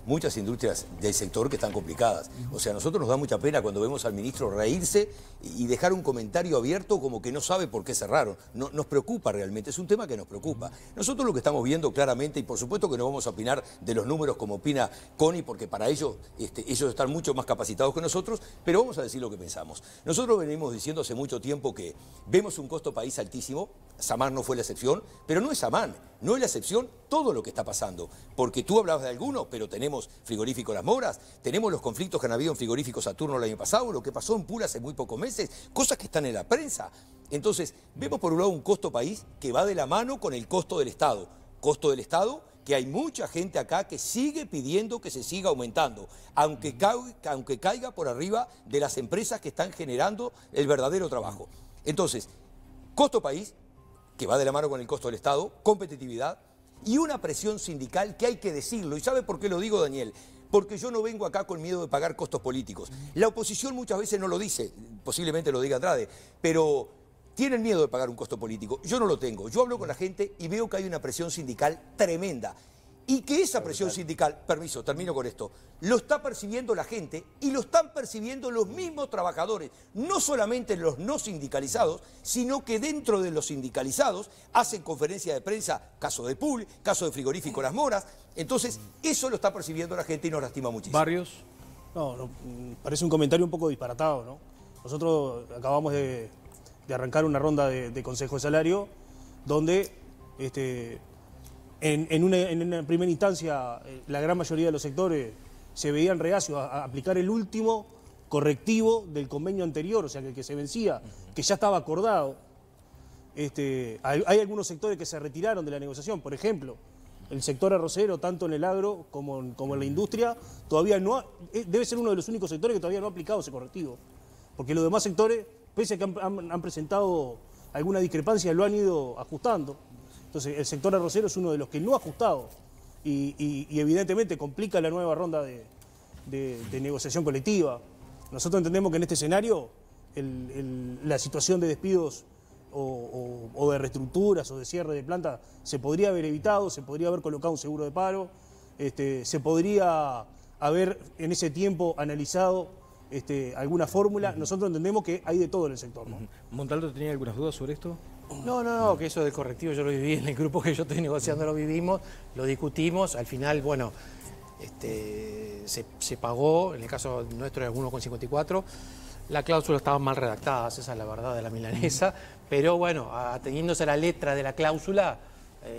muchas industrias del sector que están complicadas. O sea, a nosotros nos da mucha pena cuando vemos al ministro reírse y dejar un comentario abierto como que no sabe por qué cerraron. No, nos preocupa realmente, es un tema que nos preocupa. Nosotros lo que estamos viendo claramente, y por supuesto que no vamos a opinar de los números como opina Connie, porque para ellos, ellos están mucho más capacitados que nosotros, pero vamos a decir lo que pensamos. Nosotros venimos diciendo hace mucho tiempo que vemos un costo país altísimo. Samán no fue la excepción, pero no es Samán, no es la excepción todo lo que está pasando, porque tú hablabas de alguno, pero tenemos frigorífico Las Moras, tenemos los conflictos que han habido en frigorífico Saturno el año pasado, lo que pasó en Pula hace muy pocos meses, cosas que están en la prensa. Entonces, vemos por un lado un costo país que va de la mano con el costo del Estado. Costo del Estado que hay mucha gente acá que sigue pidiendo que se siga aumentando, aunque caiga por arriba de las empresas que están generando el verdadero trabajo. Entonces, costo país, que va de la mano con el costo del Estado, competitividad y una presión sindical que hay que decirlo. ¿Y sabe por qué lo digo, Daniel? Porque yo no vengo acá con miedo de pagar costos políticos. La oposición muchas veces no lo dice, posiblemente lo diga Andrade, pero tienen miedo de pagar un costo político. Yo no lo tengo. Yo hablo con la gente y veo que hay una presión sindical tremenda. Y que esa presión sindical, permiso, termino con esto, lo está percibiendo la gente y lo están percibiendo los mismos trabajadores, no solamente los no sindicalizados, sino que dentro de los sindicalizados hacen conferencias de prensa, caso de Pool, caso de frigorífico Las Moras. Entonces, eso lo está percibiendo la gente y nos lastima muchísimo. ¿Barrios? No, parece un comentario un poco disparatado, ¿no? Nosotros acabamos de arrancar una ronda de consejo de salario donde en una primera instancia la gran mayoría de los sectores se veían reacios a aplicar el último correctivo del convenio anterior, o sea, que el que se vencía, que ya estaba acordado. Hay algunos sectores que se retiraron de la negociación, por ejemplo, el sector arrocero, tanto en el agro como en la industria, todavía no debe ser uno de los únicos sectores que todavía no ha aplicado ese correctivo. Porque los demás sectores, pese a que han presentado alguna discrepancia, lo han ido ajustando. Entonces, el sector arrocero es uno de los que no ha ajustado y evidentemente complica la nueva ronda de negociación colectiva. Nosotros entendemos que en este escenario la situación de despidos o de reestructuras o de cierre de planta se podría haber evitado, se podría haber colocado un seguro de paro, se podría haber en ese tiempo analizado alguna fórmula. Nosotros entendemos que hay de todo en el sector, ¿no? ¿Montalto tenía algunas dudas sobre esto? No, que eso del correctivo yo lo viví en el grupo que yo estoy negociando, lo vivimos, lo discutimos, al final, bueno, se pagó, en el caso nuestro es 1,54, la cláusula estaba mal redactada, esa es la verdad de la milanesa, pero bueno, ateniéndose a la letra de la cláusula,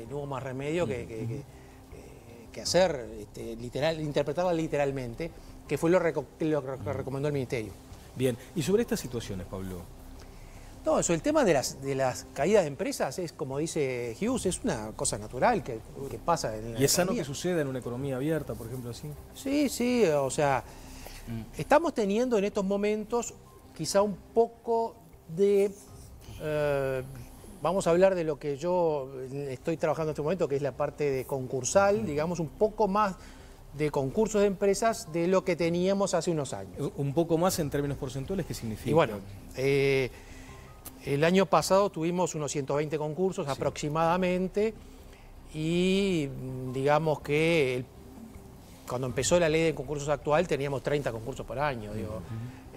no hubo más remedio que hacer, interpretarla literalmente, que fue lo que recomendó el Ministerio. Bien, y sobre estas situaciones, Pablo. No, sobre el tema de las caídas de empresas, es como dice Hughes, es una cosa natural que pasa en la ¿Y es sano economía. que suceda en una economía abierta, por ejemplo, así? Sí, o sea, estamos teniendo en estos momentos quizá un poco de... vamos a hablar de lo que yo estoy trabajando en este momento, que es la parte de concursal, digamos, un poco más de concursos de empresas de lo que teníamos hace unos años. ¿Un poco más en términos porcentuales qué significa? Y bueno, el año pasado tuvimos unos 120 concursos aproximadamente y digamos que cuando empezó la ley de concursos actual teníamos 30 concursos por año, digo.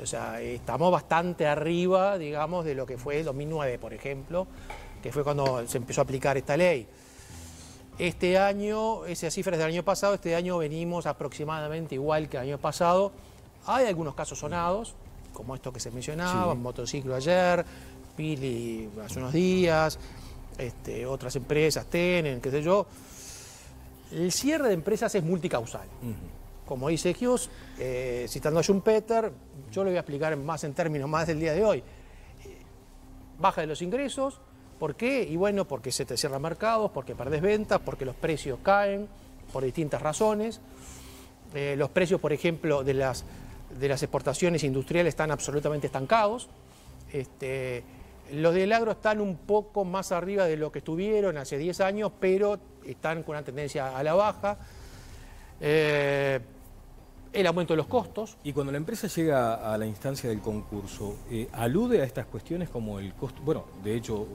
O sea, estamos bastante arriba, digamos, de lo que fue el 2009, por ejemplo, que fue cuando se empezó a aplicar esta ley. Este año, esas cifras del año pasado, este año venimos aproximadamente igual que el año pasado. Hay algunos casos sonados, como esto que se mencionaba, motociclo ayer, Pili hace unos días, otras empresas, Tenen, qué sé yo. El cierre de empresas es multicausal. Como dice Hughes, citando a Schumpeter, yo lo voy a explicar más en términos más del día de hoy. Baja de los ingresos, ¿por qué? Y bueno, porque se te cierran mercados, porque perdés ventas, porque los precios caen, por distintas razones. Los precios, por ejemplo, de las exportaciones industriales están absolutamente estancados. Los del agro están un poco más arriba de lo que estuvieron hace 10 años, pero están con una tendencia a la baja. El aumento de los costos. Y cuando la empresa llega a la instancia del concurso, ¿alude a estas cuestiones como el costo? Bueno, de hecho,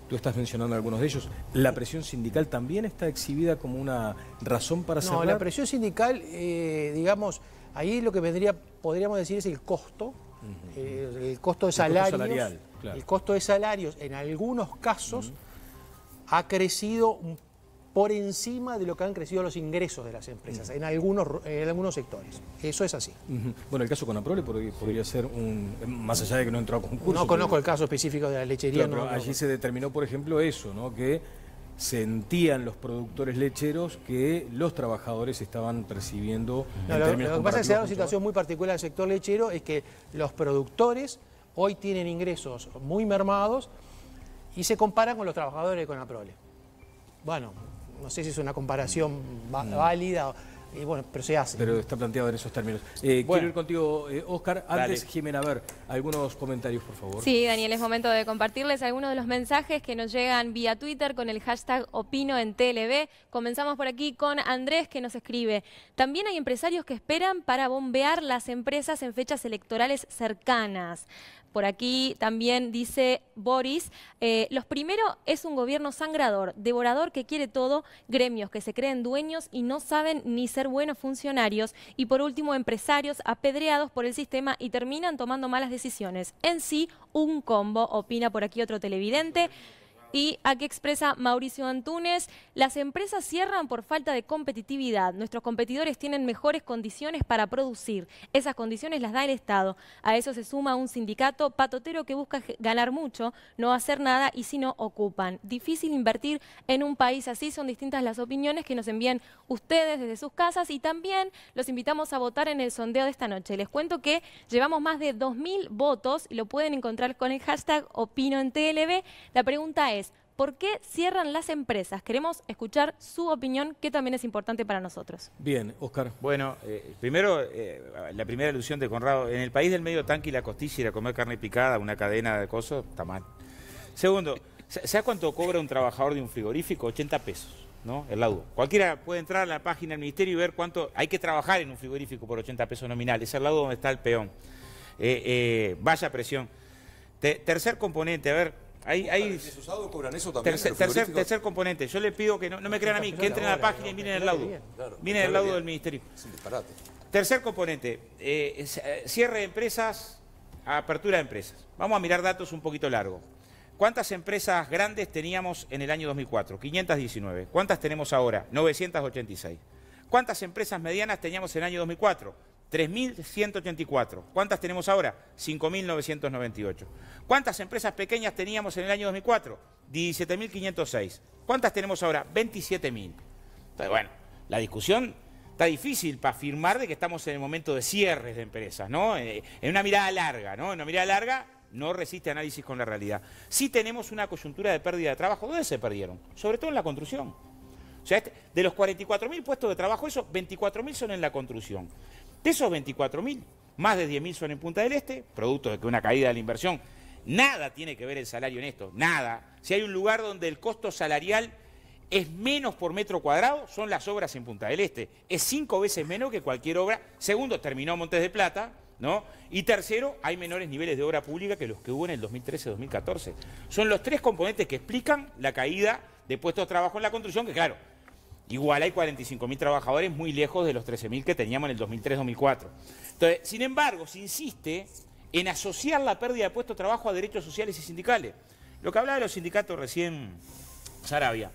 tú estás mencionando algunos de ellos. ¿La presión sindical también está exhibida como una razón para cerrar? No, la presión sindical, digamos, ahí lo que podríamos decir es el costo. El costo de salarios. Salarial, claro. El costo de salarios, en algunos casos, ha crecido por encima de lo que han crecido los ingresos de las empresas, en algunos sectores. Eso es así. Bueno, el caso con Aprole podría ser más allá de que no entró a concurso. No conozco el caso específico de la lechería. Claro, pero allí se determinó, por ejemplo, eso, ¿no? Que sentían los productores lecheros que los trabajadores estaban percibiendo lo que pasa es que se da una situación muy particular del sector lechero, es que los productores hoy tienen ingresos muy mermados y se comparan con los trabajadores de Conaprole. Bueno, no sé si es una comparación válida, y bueno, pero se hace. Pero está planteado en esos términos. Quiero ir contigo, Oscar. Antes, Jimena, a ver, algunos comentarios, por favor. Sí, Daniel, es momento de compartirles algunos de los mensajes que nos llegan vía Twitter con el hashtag Opino en TLB. Comenzamos por aquí con Andrés, que nos escribe: también hay empresarios que esperan para bombear las empresas en fechas electorales cercanas. Por aquí también dice Boris, los primero es un gobierno sangrador, devorador que quiere todo, gremios que se creen dueños y no saben ni ser buenos funcionarios, y por último empresarios apedreados por el sistema y terminan tomando malas decisiones. En sí, un combo, opina por aquí otro televidente. Y aquí expresa Mauricio Antúnez, las empresas cierran por falta de competitividad. Nuestros competidores tienen mejores condiciones para producir. Esas condiciones las da el Estado. A eso se suma un sindicato patotero que busca ganar mucho, no hacer nada y si no ocupan. Difícil invertir en un país así. Son distintas las opiniones que nos envían ustedes desde sus casas y también los invitamos a votar en el sondeo de esta noche. Les cuento que llevamos más de 2000 votos y lo pueden encontrar con el hashtag OpinoEnTLV. La pregunta es, ¿por qué cierran las empresas? Queremos escuchar su opinión, que también es importante para nosotros. Bien, Oscar. Bueno, primero, la primera alusión de Conrado. En el país del medio tanque y la costilla, ir a comer carne picada, una cadena de cosas, está mal. Segundo, ¿sabes cuánto cobra un trabajador de un frigorífico? 80 pesos, ¿no? El laudo. Cualquiera puede entrar a la página del ministerio y ver cuánto hay que trabajar en un frigorífico por 80 pesos nominal. Es el laudo donde está el peón. Vaya presión. Tercer componente, a ver... cobran eso también. Tercer componente. Yo le pido que no me crean a mí, que entren a la página y miren el laudo. Miren el laudo del ministerio. Es un disparate. Tercer componente. Cierre de empresas, apertura de empresas. Vamos a mirar datos un poquito largos. ¿Cuántas empresas grandes teníamos en el año 2004? 519. ¿Cuántas tenemos ahora? 986. ¿Cuántas empresas medianas teníamos en el año 2004? 3.184. ¿Cuántas tenemos ahora? 5.998. ¿Cuántas empresas pequeñas teníamos en el año 2004? 17.506. ¿Cuántas tenemos ahora? 27.000. Entonces, bueno, la discusión está difícil para afirmar de que estamos en el momento de cierres de empresas, ¿no? En una mirada larga, ¿no? En una mirada larga no resiste análisis con la realidad. Sí tenemos una coyuntura de pérdida de trabajo. ¿Dónde se perdieron? Sobre todo en la construcción. O sea, de los 44.000 puestos de trabajo, esos 24.000 son en la construcción. De esos 24.000, más de 10.000 son en Punta del Este, producto de que una caída de la inversión. Nada tiene que ver el salario en esto, nada. Si hay un lugar donde el costo salarial es menos por metro cuadrado, son las obras en Punta del Este. Es 5 veces menos que cualquier obra. Segundo, terminó Montes de Plata, ¿no? Y tercero, hay menores niveles de obra pública que los que hubo en el 2013-2014. Son los tres componentes que explican la caída de puestos de trabajo en la construcción, que claro, igual hay 45.000 trabajadores muy lejos de los 13.000 que teníamos en el 2003-2004. Entonces, sin embargo, se insiste en asociar la pérdida de puestos de trabajo a derechos sociales y sindicales. Lo que hablaba de los sindicatos recién, Sarabia.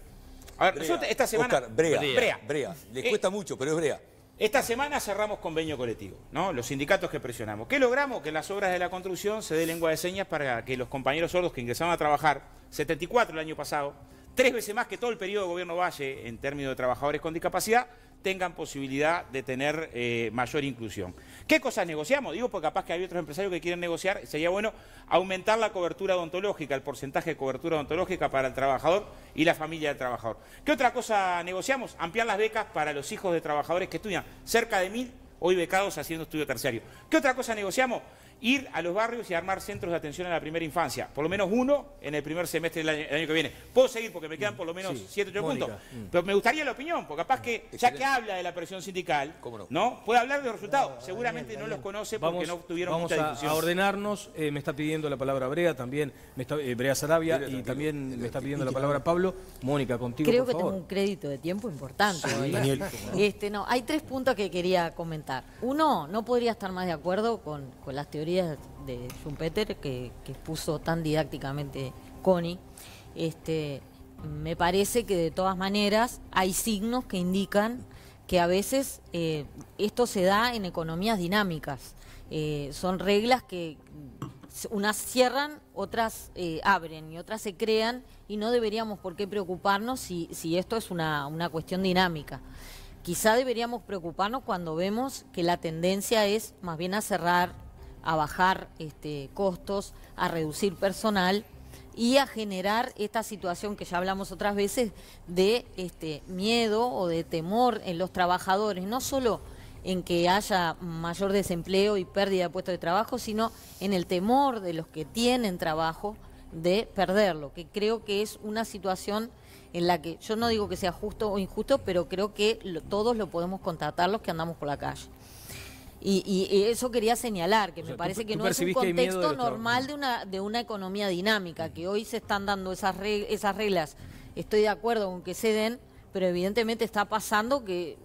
A ver, nosotros esta semana... Oscar, Brea. Les cuesta mucho, pero es Brea. Esta semana cerramos convenio colectivo, ¿no? Los sindicatos que presionamos. ¿Qué logramos? Que en las obras de la construcción se dé lengua de señas para que los compañeros sordos que ingresaban a trabajar, 74 el año pasado, 3 veces más que todo el periodo de gobierno Valle en términos de trabajadores con discapacidad, tengan posibilidad de tener mayor inclusión. ¿Qué cosas negociamos? Digo, porque capaz que hay otros empresarios que quieren negociar, sería bueno aumentar la cobertura odontológica, el porcentaje de cobertura odontológica para el trabajador y la familia del trabajador. ¿Qué otra cosa negociamos? Ampliar las becas para los hijos de trabajadores que estudian, cerca de 1.000 hoy becados haciendo estudio terciario. ¿Qué otra cosa negociamos? Ir a los barrios y armar centros de atención a la primera infancia. Por lo menos uno en el primer semestre del año que viene. Puedo seguir porque me quedan por lo menos 7 o 8 puntos. Pero me gustaría la opinión, porque capaz que, ya que habla de la presión sindical, ¿no? Puede hablar de los resultados. Seguramente no los conoce porque no tuvieron mucha discusión. Vamos a ordenarnos. Me está pidiendo la palabra Brea, también Brea Sarabia, y también me está pidiendo la palabra Pablo. Mónica, contigo, Creo por que favor. tengo un crédito de tiempo importante. Sí, hoy. Daniel. No, hay 3 puntos que quería comentar. Uno, no podría estar más de acuerdo con las teorías de Schumpeter que expuso tan didácticamente Connie. Me parece que de todas maneras hay signos que indican que a veces esto se da en economías dinámicas. Son reglas que unas cierran, otras abren y otras se crean, y no deberíamos por qué preocuparnos si esto es una cuestión dinámica. Quizá deberíamos preocuparnos cuando vemos que la tendencia es más bien a cerrar, a bajar costos, a reducir personal y a generar esta situación que ya hablamos otras veces de miedo o de temor en los trabajadores, no solo en que haya mayor desempleo y pérdida de puestos de trabajo, sino en el temor de los que tienen trabajo de perderlo, que creo que es una situación en la que yo no digo que sea justo o injusto, pero creo que todos lo podemos constatar los que andamos por la calle. Y eso quería señalar, que me parece que no es un contexto normal de una economía dinámica, que hoy se están dando esas reglas. Estoy de acuerdo con que se den, pero evidentemente está pasando que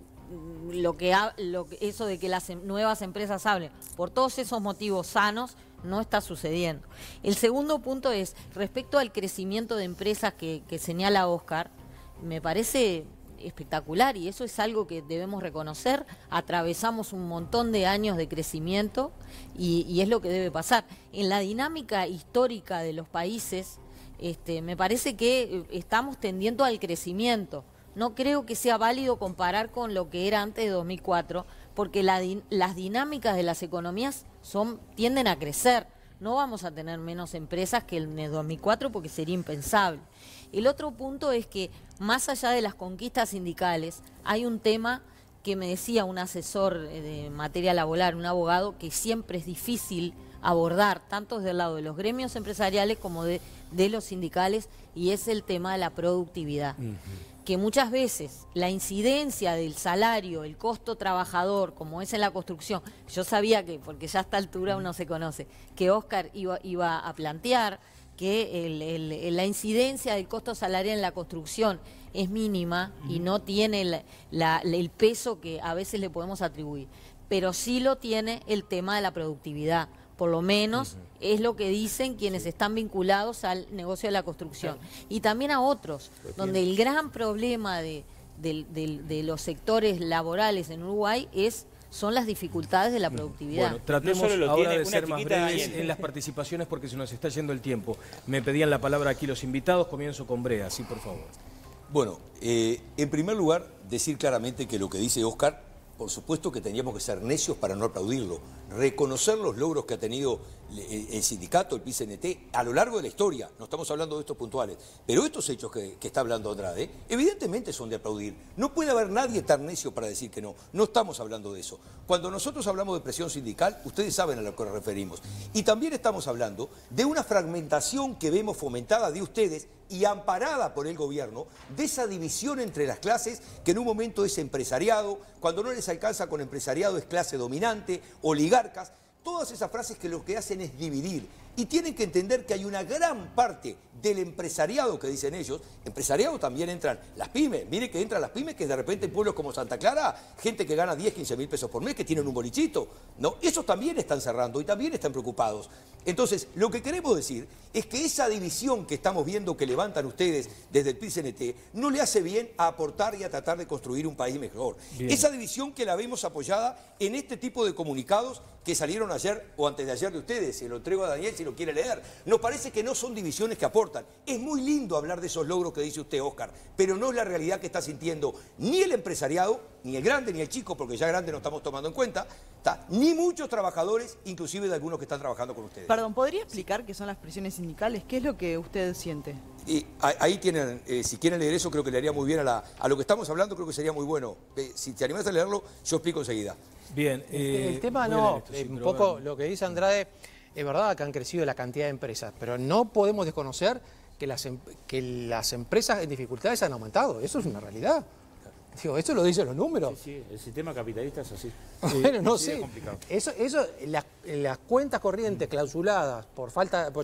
eso de que las nuevas empresas hablen por todos esos motivos sanos no está sucediendo. El segundo punto es, respecto al crecimiento de empresas que señala Óscar, me parece espectacular y eso es algo que debemos reconocer. Atravesamos un montón de años de crecimiento y es lo que debe pasar. En la dinámica histórica de los países, me parece que estamos tendiendo al crecimiento. No creo que sea válido comparar con lo que era antes de 2004, porque las dinámicas de las economías tienden a crecer. No vamos a tener menos empresas que en el 2004 porque sería impensable. El otro punto es que, más allá de las conquistas sindicales, hay un tema que me decía un asesor de materia laboral, un abogado, que siempre es difícil abordar, tanto desde el lado de los gremios empresariales como de los sindicales, y es el tema de la productividad. Que muchas veces la incidencia del salario, el costo trabajador, como es en la construcción, yo sabía que, porque ya a esta altura uno se conoce, que Óscar iba a plantear que la incidencia del costo salarial en la construcción es mínima y no tiene el peso que a veces le podemos atribuir, pero sí lo tiene el tema de la productividad. Por lo menos es lo que dicen quienes están vinculados al negocio de la construcción. Y también a otros, donde el gran problema de los sectores laborales en Uruguay son las dificultades de la productividad. Bueno, tratemos ahora de ser más breves en las participaciones porque se nos está yendo el tiempo. Me pedían la palabra aquí los invitados. Comienzo con Brea, sí, por favor. Bueno, en primer lugar, decir claramente que lo que dice Óscar, por supuesto que teníamos que ser necios para no aplaudirlo, reconocer los logros que ha tenido el sindicato, el PCNT, a lo largo de la historia. No estamos hablando de estos puntuales, pero estos hechos que está hablando Andrade, evidentemente son de aplaudir. No puede haber nadie tan necio para decir que no. No estamos hablando de eso. Cuando nosotros hablamos de presión sindical, ustedes saben a lo que nos referimos. Y también estamos hablando de una fragmentación que vemos fomentada de ustedes y amparada por el gobierno, de esa división entre las clases, que en un momento es empresariado, cuando no les alcanza con empresariado es clase dominante, oligarcas, todas esas frases que lo que hacen es dividir. Y tienen que entender que hay una gran parte del empresariado que dicen ellos, empresariado también entran las pymes, mire que entran las pymes, que de repente en pueblos como Santa Clara, gente que gana 10, 15 mil pesos por mes, que tienen un bolichito, ¿no? Esos también están cerrando y también están preocupados. Entonces, lo que queremos decir es que esa división que estamos viendo que levantan ustedes desde el PCNT no le hace bien a aportar y a tratar de construir un país mejor. Bien. Esa división que la vemos apoyada en este tipo de comunicados que salieron ayer o antes de ayer de ustedes, se lo entrego a Daniel si lo quiere leer. Nos parece que no son divisiones que aportan. Es muy lindo hablar de esos logros que dice usted, Óscar, pero no es la realidad que está sintiendo ni el empresariado, ni el grande, ni el chico, porque ya grande no estamos tomando en cuenta, ni muchos trabajadores, inclusive de algunos que están trabajando con ustedes. Perdón, ¿podría explicar qué son las presiones sindicales? ¿Qué es lo que usted siente? Y ahí tienen, si quieren leer eso, creo que le haría muy bien a lo que estamos hablando, creo que sería muy bueno. Si te animas a leerlo, yo explico enseguida. Bien. El tema no, un poco lo que dice Andrade, es verdad que han crecido la cantidad de empresas, pero no podemos desconocer que las empresas en dificultades han aumentado. Eso es una realidad. Digo, eso lo dicen los números. Sí, el sistema capitalista es así. Bueno, no sé. Eso las cuentas corrientes clausuladas por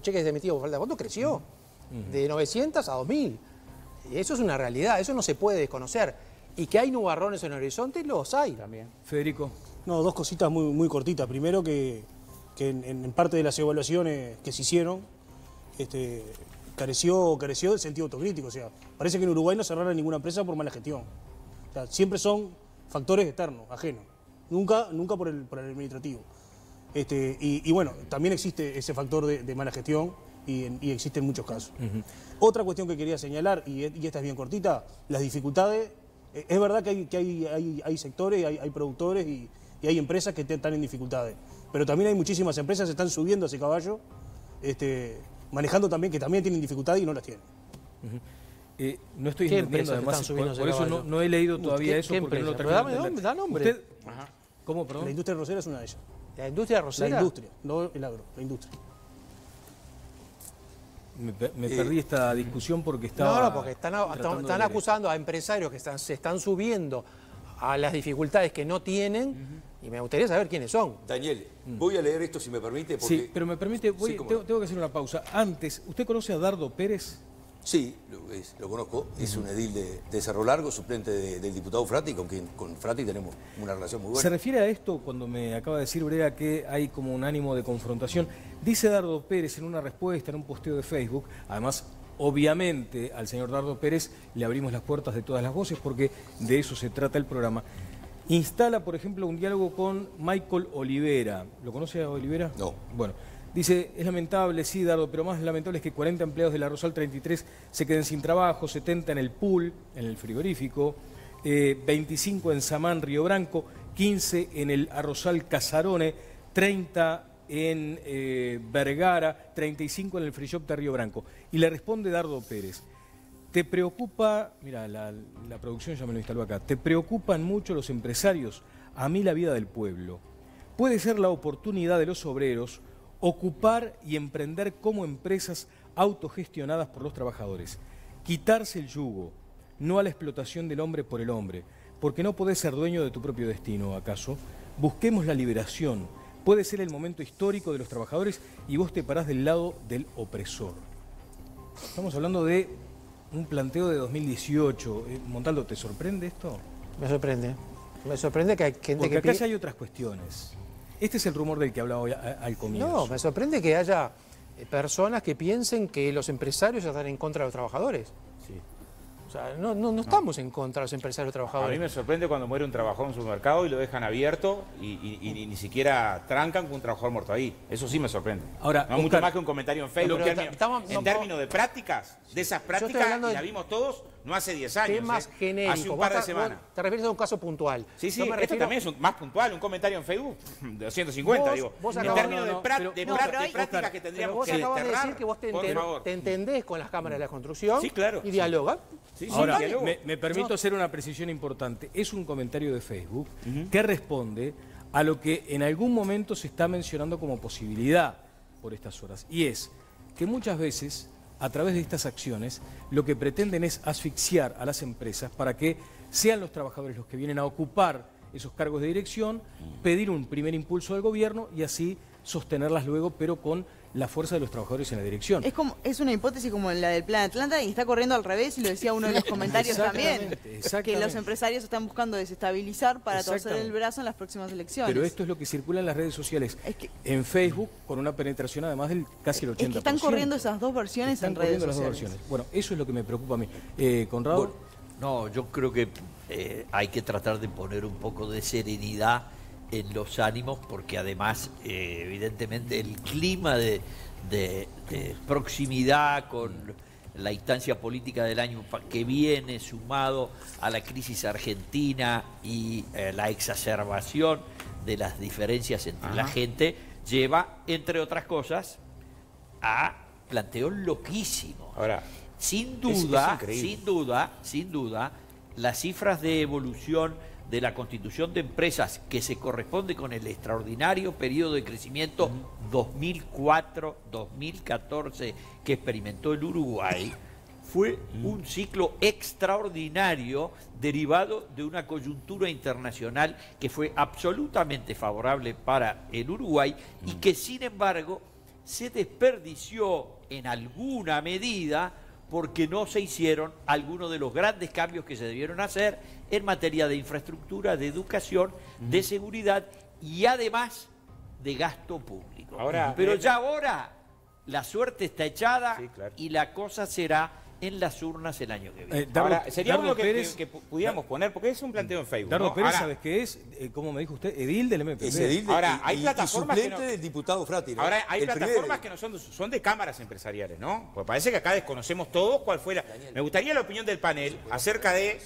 cheques emitidos por falta de fondo creció de 900 a 2000. Y eso es una realidad, eso no se puede desconocer. Y que hay nubarrones en el horizonte, los hay también. Federico. No, dos cositas muy cortitas. Primero que en parte de las evaluaciones que se hicieron, careció del sentido autocrítico. O sea, parece que en Uruguay no cerraron ninguna empresa por mala gestión. O sea, siempre son factores externos, ajenos. Nunca por el administrativo. Y bueno, también existe ese factor de mala gestión y existe en muchos casos. Otra cuestión que quería señalar, y esta es bien cortita, las dificultades. Es verdad que hay sectores, hay productores y hay empresas que están en dificultades. Pero también hay muchísimas empresas que están subiendo a ese caballo, manejando también, que también tienen dificultades y no las tienen. No estoy entendiendo, además, por eso no he leído todavía eso, porque no lo terminé. Da nombre. ¿Cómo, perdón? La industria rosera es una de ellas. ¿La industria rosera? La industria, no el agro, la industria. Me perdí esta discusión porque estaba... No, porque están acusando a empresarios que se están subiendo a las dificultades que no tienen, y me gustaría saber quiénes son. Daniel, voy a leer esto si me permite. Porque... Sí, pero me permite, tengo que hacer una pausa. Antes, ¿usted conoce a Dardo Pérez? Sí, lo conozco, es un edil de Cerro Largo, suplente del diputado Frati, con Frati tenemos una relación muy buena. ¿Se refiere a esto cuando me acaba de decir Brega que hay como un ánimo de confrontación? Dice Dardo Pérez en una respuesta, en un posteo de Facebook, además, obviamente al señor Dardo Pérez le abrimos las puertas de todas las voces porque de eso se trata el programa. Instala, por ejemplo, un diálogo con Michael Olivera. ¿Lo conoce a Olivera? No. Bueno. Dice, es lamentable, sí, Dardo, pero más lamentable es que 40 empleados de la Rosal 33 se queden sin trabajo, 70 en el pool, en el frigorífico, 25 en Samán, Río Branco, 15 en el Arrozal Casarone, 30 en Vergara, 35 en el free shop de Río Branco. Y le responde Dardo Pérez, ¿te preocupa, mira, la producción ya me lo instaló acá, te preocupan mucho los empresarios? A mí la vida del pueblo. Puede ser la oportunidad de los obreros ocupar y emprender como empresas autogestionadas por los trabajadores. Quitarse el yugo, no a la explotación del hombre por el hombre, porque no podés ser dueño de tu propio destino, ¿acaso? Busquemos la liberación. Puede ser el momento histórico de los trabajadores y vos te parás del lado del opresor. Estamos hablando de un planteo de 2018. Montaldo, ¿te sorprende esto? Me sorprende. Me sorprende que hay gente porque que... acá ya hay otras cuestiones. Este es el rumor del que hablaba hoy al comienzo. No, me sorprende que haya personas que piensen que los empresarios están en contra de los trabajadores. Sí. O sea, no estamos en contra de los empresarios trabajadores. A mí me sorprende cuando muere un trabajador en un supermercado y lo dejan abierto y ni siquiera trancan con un trabajador muerto ahí. Eso sí me sorprende. Ahora, no mucho más que un comentario en Facebook. En términos de prácticas, de esas prácticas, y la vimos todos, no hace 10 años. Temas genéricos. Hace un par de semanas. Te refieres a un caso puntual. Sí, esto también es más puntual, un comentario en Facebook de 250, digo. En términos de prácticas que tendríamos que desterrar, vos acabas de decir que vos te entendés con las cámaras de la construcción y dialogan. Ahora, me permito hacer una precisión importante. Es un comentario de Facebook que responde a lo que en algún momento se está mencionando como posibilidad por estas horas. Y es que muchas veces, a través de estas acciones, lo que pretenden es asfixiar a las empresas para que sean los trabajadores los que vienen a ocupar esos cargos de dirección, pedir un primer impulso del gobierno y así sostenerlas luego, pero con la fuerza de los trabajadores en la dirección. Es una hipótesis como la del Plan Atlanta y está corriendo al revés, y lo decía uno de los comentarios también, que los empresarios están buscando desestabilizar para torcer el brazo en las próximas elecciones. Pero esto es lo que circula en las redes sociales, en Facebook, con una penetración además del casi el 80%. Es que están corriendo esas dos versiones en redes sociales. Bueno, eso es lo que me preocupa a mí. Conrado. Bueno, no, yo creo que hay que tratar de poner un poco de serenidad en los ánimos, porque además evidentemente el clima de proximidad con la instancia política del año que viene, sumado a la crisis argentina y la exacerbación de las diferencias entre la gente, lleva, entre otras cosas, a planteos loquísimos. Ahora, sin duda, las cifras de evolución de la constitución de empresas que se corresponde con el extraordinario periodo de crecimiento 2004-2014 que experimentó el Uruguay, fue un ciclo extraordinario derivado de una coyuntura internacional que fue absolutamente favorable para el Uruguay y que sin embargo se desperdició en alguna medida porque no se hicieron algunos de los grandes cambios que se debieron hacer en materia de infraestructura, de educación, de seguridad y además de gasto público. Pero ya ahora la suerte está echada y la cosa será en las urnas el año que viene. Ahora, sería bueno que pudiéramos poner, porque es un planteo en Facebook. Dardo Pérez, ¿sabes qué es? ¿Cómo me dijo usted? Edil del MPP. Es edil ahora, hay plataformas y suplente del diputado Frati, ¿no? Ahora, hay plataformas que no son de cámaras empresariales, ¿no? Porque parece que acá desconocemos todos cuál fue la... Me gustaría la opinión del panel acerca de...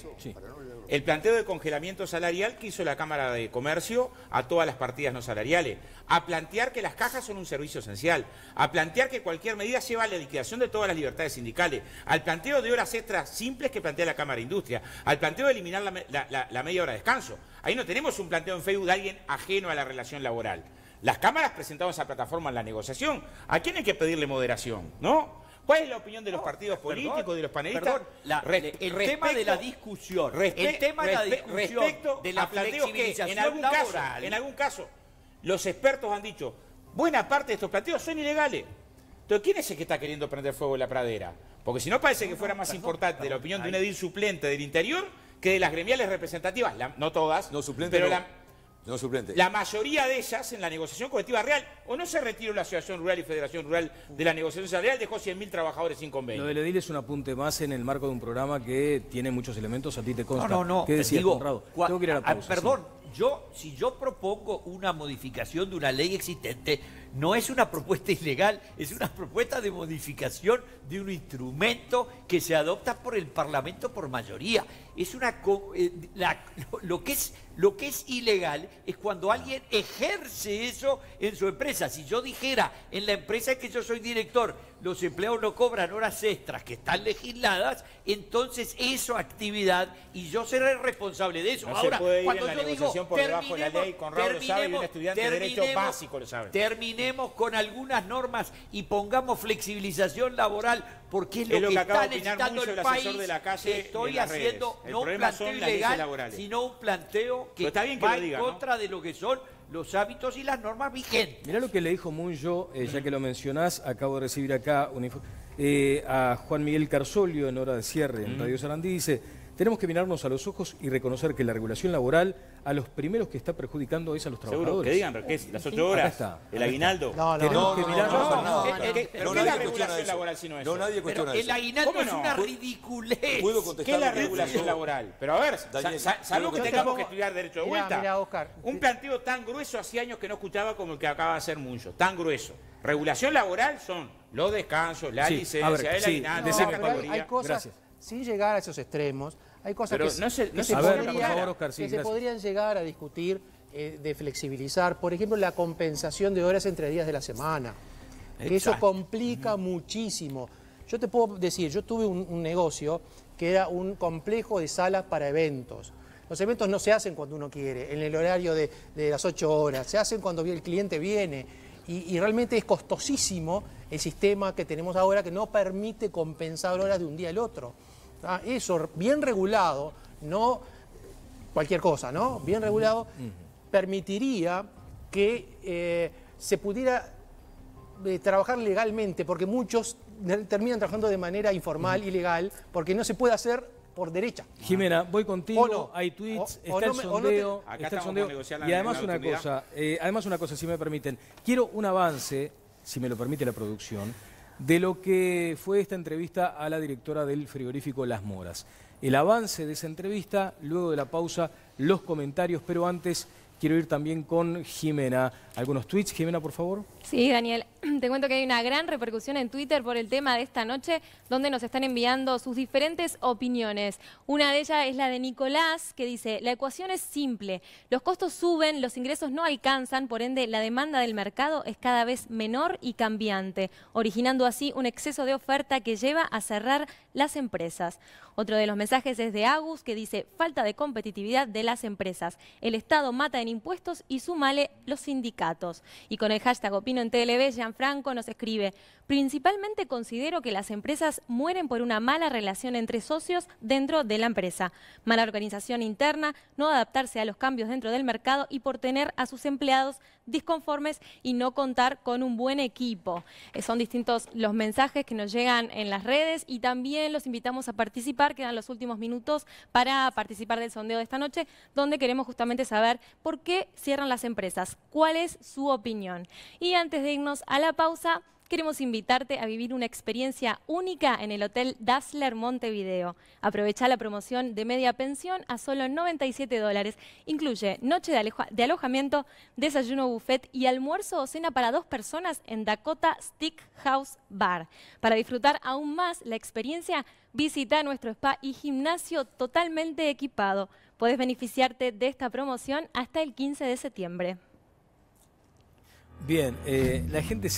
el planteo de congelamiento salarial que hizo la Cámara de Comercio a todas las partidas no salariales, a plantear que las cajas son un servicio esencial, a plantear que cualquier medida lleva a la liquidación de todas las libertades sindicales, al planteo de horas extras simples que plantea la Cámara de Industria, al planteo de eliminar la media hora de descanso. Ahí no tenemos un planteo en Facebook de alguien ajeno a la relación laboral. Las cámaras presentaron esa plataforma en la negociación. ¿A quién hay que pedirle moderación? ¿No? ¿Cuál es la opinión de los partidos políticos, de los panelistas? El tema de la discusión, respecto de la flexibilización laboral. En algún caso, los expertos han dicho, buena parte de estos planteos son ilegales. Entonces, ¿quién es el que está queriendo prender fuego en la pradera? Porque si no parece que fuera más importante la opinión de un edil suplente del interior que de las gremiales representativas, no todas, no suplente, pero no suplente. La mayoría de ellas en la negociación colectiva real, o no se retiró la Asociación Rural y Federación Rural de la negociación salarial, dejó 100.000 trabajadores sin convenio. Lo del edil es un apunte más en el marco de un programa que tiene muchos elementos, a ti te consta. No. ¿Qué decías, Conrado? Tengo que ir a la pausa. Perdón, si yo propongo una modificación de una ley existente, no es una propuesta ilegal, es una propuesta de modificación de un instrumento que se adopta por el Parlamento por mayoría. Es lo que es ilegal es cuando alguien ejerce eso en su empresa. Si yo dijera en la empresa en que yo soy director, los empleados no cobran horas extras que están legisladas, entonces eso actividad y yo seré responsable de eso. No ahora, se puede ir cuando en la yo negociación digo por debajo de la ley, Conrado lo sabe y un estudiante de Derecho básico lo sabe. Terminemos con algunas normas y pongamos flexibilización laboral, porque es lo que acaba está de opinar necesitando mucho el el asesor país. de la calle. Estoy y en las haciendo redes. no un planteo ilegal, sino un planteo que va en contra de lo que son los hábitos y las normas vigentes. Mirá lo que le dijo Munyo, ya que lo mencionás, acabo de recibir acá a Juan Miguel Carzolio en hora de cierre en Radio Sarandí, dice: tenemos que mirarnos a los ojos y reconocer que la regulación laboral a los primeros que está perjudicando es a los trabajadores. Seguro, que digan, ¿qué es? Las 8 horas, el aguinaldo. Tenemos que mirarnos ¿Qué es la regulación laboral si no es eso? No, nadie cuestiona eso. El aguinaldo es una ridiculez. ¿Qué es la regulación laboral? Pero a ver, salvo que tengamos que estudiar derecho de vuelta. Mira, Oscar. Un planteo tan grueso hace años que no escuchaba como el que acaba de hacer Munyo, tan grueso. Regulación laboral son los descansos, la licencia, el aguinaldo, la categoría. Hay cosas, sin llegar a esos extremos, hay cosas pero que se podrían llegar a discutir, de flexibilizar, por ejemplo, la compensación de horas entre días de la semana, que eso complica muchísimo. Yo te puedo decir, yo tuve un negocio que era un complejo de salas para eventos. Los eventos no se hacen cuando uno quiere, en el horario de las 8 horas, se hacen cuando el cliente viene. Y realmente es costosísimo el sistema que tenemos ahora, que no permite compensar horas de un día al otro. Eso, bien regulado, no cualquier cosa, ¿no? Bien regulado, permitiría que se pudiera trabajar legalmente, porque muchos terminan trabajando de manera informal, ilegal, porque no se puede hacer por derecha. Jimena, voy contigo, hay tweets, está el sondeo, y además una cosa, si me permiten, quiero un avance, si me lo permite la producción, de lo que fue esta entrevista a la directora del frigorífico Las Moras. El avance de esa entrevista, luego de la pausa, los comentarios, pero antes quiero ir también con Jimena. ¿Algunos tweets, Jimena, por favor? Sí, Daniel, te cuento que hay una gran repercusión en Twitter por el tema de esta noche, donde nos están enviando sus diferentes opiniones. Una de ellas es la de Nicolás, que dice: la ecuación es simple, los costos suben, los ingresos no alcanzan, por ende la demanda del mercado es cada vez menor y cambiante, originando así un exceso de oferta que lleva a cerrar las empresas. Otro de los mensajes es de Agus, que dice: falta de competitividad de las empresas, el Estado mata en impuestos y súmale los sindicatos. Y con el hashtag Opino en TLB, Gianfranco nos escribe: principalmente considero que las empresas mueren por una mala relación entre socios dentro de la empresa, mala organización interna, no adaptarse a los cambios dentro del mercado y por tener a sus empleados disconformes y no contar con un buen equipo. Son distintos los mensajes que nos llegan en las redes y también los invitamos a participar. Quedan los últimos minutos para participar del sondeo de esta noche, donde queremos justamente saber por qué cierran las empresas, cuál es su opinión. Y antes de irnos a la pausa, queremos invitarte a vivir una experiencia única en el Hotel Dazzler Montevideo. Aprovecha la promoción de media pensión a solo $97. Incluye noche de alojamiento, desayuno buffet y almuerzo o cena para 2 personas en Dakota Steakhouse Bar. Para disfrutar aún más la experiencia, visita nuestro spa y gimnasio totalmente equipado. Puedes beneficiarte de esta promoción hasta el 15 de septiembre. Bien, la gente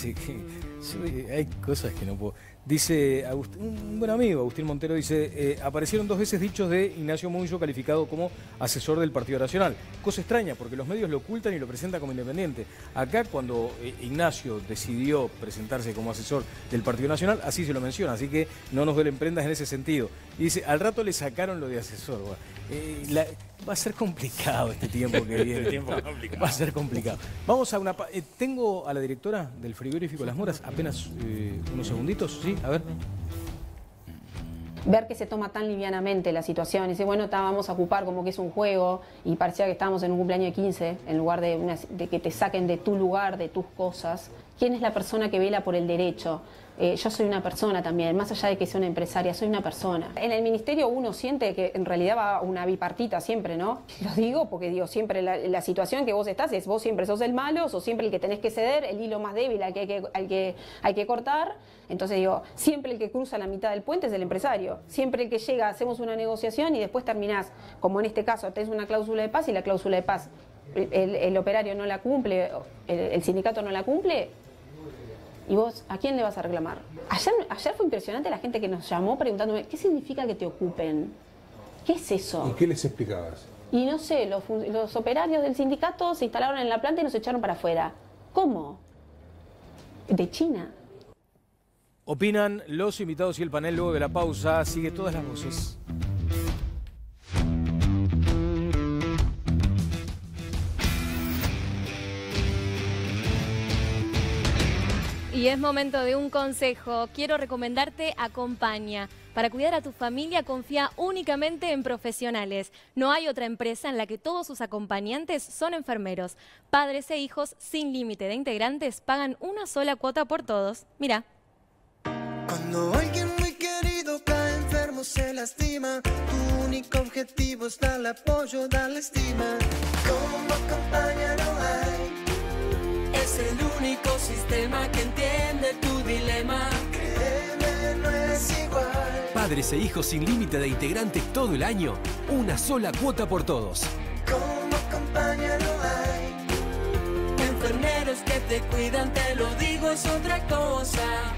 hay cosas que no puedo. Dice un buen amigo, Agustín Montero, dice: aparecieron 2 veces dichos de Ignacio Munyo calificado como asesor del Partido Nacional. Cosa extraña, porque los medios lo ocultan y lo presentan como independiente. Acá, cuando Ignacio decidió presentarse como asesor del Partido Nacional, así se lo menciona, así que no nos duelen prendas en ese sentido. Y dice: al rato le sacaron lo de asesor. Va a ser complicado este tiempo que viene. Va a ser complicado. Vamos a una... tengo a la directora del frigorífico Las Moras, apenas unos segunditos, ¿sí? A ver. ver que se toma tan livianamente la situación. Y dice, bueno, vamos a ocupar como que es un juego, y parecía que estábamos en un cumpleaños de 15, en lugar de que te saquen de tu lugar, de tus cosas. ¿Quién es la persona que vela por el derecho? Yo soy una persona también, más allá de que sea una empresaria, soy una persona. En el ministerio uno siente que en realidad va una bipartita siempre, ¿no? Lo digo porque digo, siempre la situación en que vos estás es vos siempre sos el malo, sos siempre el que tenés que ceder, el hilo más débil al que hay que cortar. Entonces digo, siempre el que cruza la mitad del puente es el empresario. Siempre el que llega, hacemos una negociación y después terminás, como en este caso, tenés una cláusula de paz y la cláusula de paz el operario no la cumple, el sindicato no la cumple. ¿Y vos a quién le vas a reclamar? Ayer fue impresionante la gente que nos llamó preguntándome, ¿qué significa que te ocupen? ¿Qué es eso? ¿Y qué les explicabas? Y no sé, los operarios del sindicato se instalaron en la planta y nos echaron para afuera. ¿Cómo? ¿De China? Opinan los invitados y el panel luego de la pausa. Sigue todas las voces. Y es momento de un consejo. Quiero recomendarte Acompaña. Para cuidar a tu familia, confía únicamente en profesionales. No hay otra empresa en la que todos sus acompañantes son enfermeros. Padres e hijos sin límite de integrantes pagan una sola cuota por todos. Mira. Cuando alguien muy querido cae enfermo, se lastima, tu único objetivo es darle apoyo, darle estima. Como Acompaña no hay. Es el único sistema que entiende tu dilema. Créeme, no es igual. Padres e hijos sin límite de integrantes todo el año. Una sola cuota por todos. Como Acompaña no hay. Enfermeros que te cuidan, te lo digo, es otra cosa.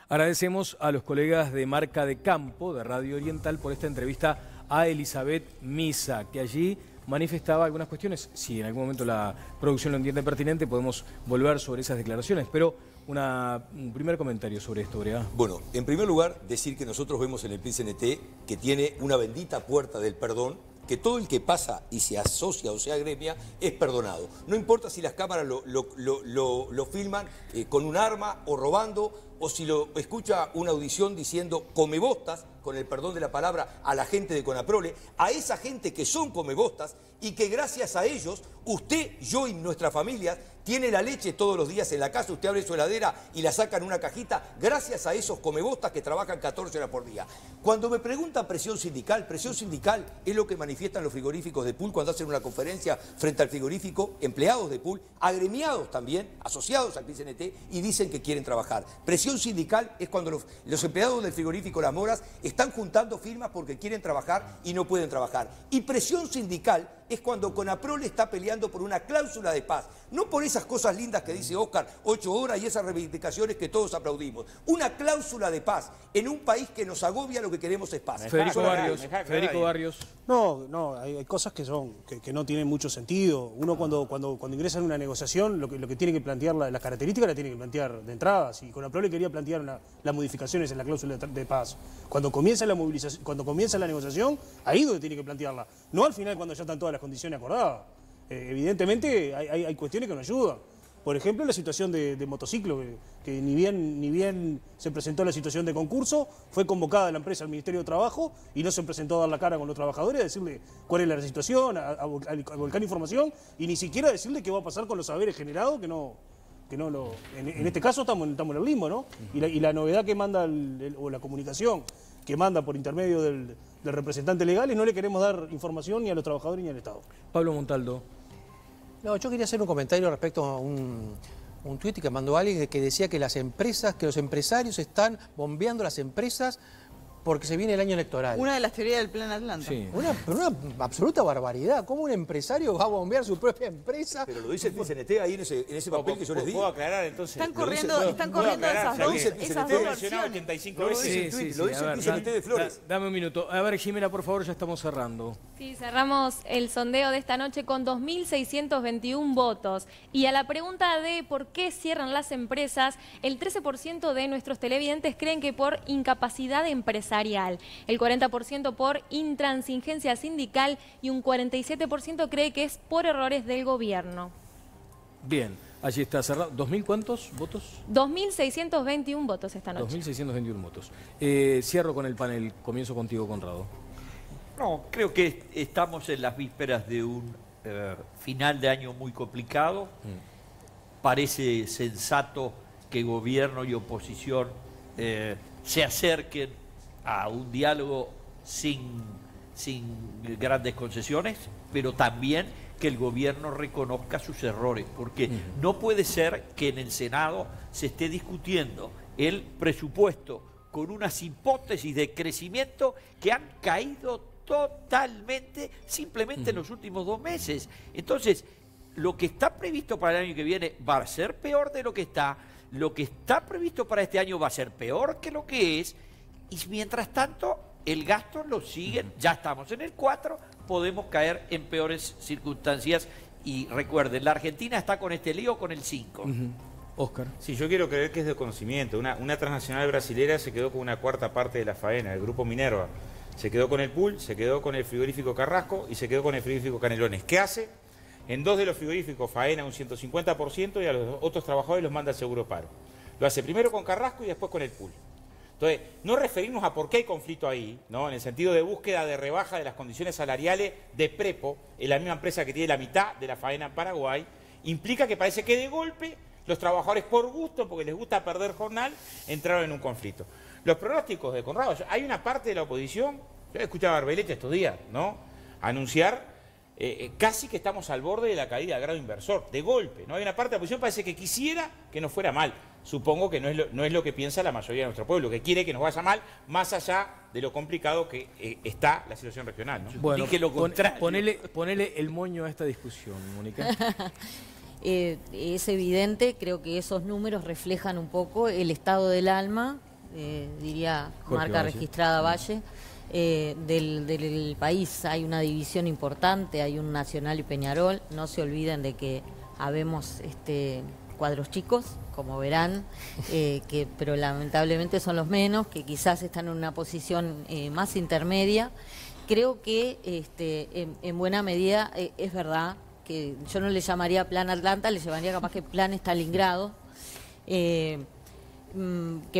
Agradecemos a los colegas de Marca de Campo, de Radio Oriental, por esta entrevista a Elizabeth Misa, que allí manifestaba algunas cuestiones. Si en algún momento la producción lo entiende pertinente, podemos volver sobre esas declaraciones, pero un primer comentario sobre esto, Brea. Bueno, en primer lugar, decir que nosotros vemos en el PCNT que tiene una bendita puerta del perdón, que todo el que pasa y se asocia o se agremia es perdonado. No importa si las cámaras lo filman con un arma o robando, o si lo escucha una audición diciendo comebostas, con el perdón de la palabra, a la gente de Conaprole, a esa gente que son comebostas y que gracias a ellos, usted, yo y nuestras familias, tiene la leche todos los días en la casa, usted abre su heladera y la saca en una cajita, gracias a esos comebostas que trabajan 14 horas por día. Cuando me preguntan presión sindical es lo que manifiestan los frigoríficos de Pool cuando hacen una conferencia frente al frigorífico, empleados de Pool, agremiados también, asociados al PCNT, y dicen que quieren trabajar. Presión sindical es cuando los empleados del frigorífico Las Moras están juntando firmas porque quieren trabajar y no pueden trabajar. Y presión sindical es cuando Conaprole está peleando por una cláusula de paz, no por esas cosas lindas que dice Oscar, 8 horas y esas reivindicaciones que todos aplaudimos. Una cláusula de paz en un país que nos agobia, lo que queremos es paz. Federico Barrios. No, hay cosas que no tienen mucho sentido. Uno cuando ingresa en una negociación, lo que tiene que plantear, las características las tiene que plantear de entrada. Si Conaprole quería plantear las modificaciones en la cláusula de paz, cuando comienza la negociación, ahí es donde tiene que plantearla. No al final cuando ya están todas las condiciones acordadas. Evidentemente hay cuestiones que no ayudan. Por ejemplo, la situación de motociclo, que ni bien se presentó la situación de concurso, fue convocada la empresa al Ministerio de Trabajo y no se presentó a dar la cara con los trabajadores, a decirle cuál es la situación, a volcar información y ni siquiera decirle qué va a pasar con los saberes generados, en este caso estamos en el limbo, ¿no? Y la novedad que manda, o la comunicación que manda por intermedio del representante legal, es no le queremos dar información ni a los trabajadores ni al Estado. Pablo Montaldo. No, yo quería hacer un comentario respecto a un tuit que mandó alguien que decía que los empresarios están bombeando las empresas porque se viene el año electoral. Una de las teorías del Plan Atlanta. Sí. Una absoluta barbaridad. ¿Cómo un empresario va a bombear su propia empresa? Pero lo dice el PCNT ahí en ese papel que yo les di. ¿Puedo aclarar entonces? Están corriendo esas dos versiones. 85 veces. Lo dice el PCNT de Flores. Dame un minuto. A ver, Jimena, por favor, ya estamos cerrando. Sí, cerramos el sondeo de esta noche con 2.621 votos. Y a la pregunta de por qué cierran las empresas, el 13% de nuestros televidentes creen que por incapacidad empresarial, el 40% por intransigencia sindical y un 47% cree que es por errores del gobierno. Bien, Allí está cerrado. ¿2.000 cuántos votos? 2.621 votos esta noche. 2.621 votos. Cierro con el panel. Comienzo contigo, Conrado. No, creo que estamos en las vísperas de un final de año muy complicado. Parece sensato que gobierno y oposición se acerquen a un diálogo sin grandes concesiones, pero también que el gobierno reconozca sus errores, porque no puede ser que en el Senado se esté discutiendo el presupuesto con unas hipótesis de crecimiento que han caído totalmente simplemente en los últimos 2 meses. Entonces, lo que está previsto para el año que viene va a ser peor de lo que está, lo que está previsto para este año va a ser peor que lo que es, y mientras tanto el gasto lo siguen, ya estamos en el 4, podemos caer en peores circunstancias, y recuerden, la Argentina está con este lío con el 5. Oscar. Sí, yo quiero creer que es de conocimiento. Una transnacional brasilera se quedó con una cuarta parte de la faena, el grupo Minerva. Se quedó con el pool, se quedó con el frigorífico Carrasco y se quedó con el frigorífico Canelones. ¿Qué hace? En 2 de los frigoríficos faena un 150% y a los otros trabajadores los manda al seguro paro. Lo hace primero con Carrasco y después con el pool. Entonces, no referirnos a por qué hay conflicto ahí, ¿no? En el sentido de búsqueda de rebaja de las condiciones salariales de Prepo, en la misma empresa que tiene la mitad de la faena en Paraguay, implica que parece que de golpe los trabajadores, por gusto, porque les gusta perder jornal, entraron en un conflicto. Los pronósticos de Conrado, hay una parte de la oposición, yo he escuchado a Arbeleche estos días, ¿no? Anunciar casi que estamos al borde de la caída del grado inversor, de golpe, ¿no? Hay una parte de la oposición que parece que quisiera que nos fuera mal. Supongo que no es lo que piensa la mayoría de nuestro pueblo, que quiere que nos vaya mal, más allá de lo complicado que está la situación regional, ¿no? Bueno, ponele el moño a esta discusión, Mónica. Es evidente, creo que esos números reflejan un poco el estado del alma, diría Jorge marca Valle. registrada Valle, del país. Hay una división importante, hay un Nacional y Peñarol. No se olviden de que habemos cuadros chicos, como verán, pero lamentablemente son los menos, que quizás están en una posición más intermedia. Creo que en buena medida es verdad que yo no le llamaría Plan Atlanta, le llamaría capaz que Plan Stalingrado, que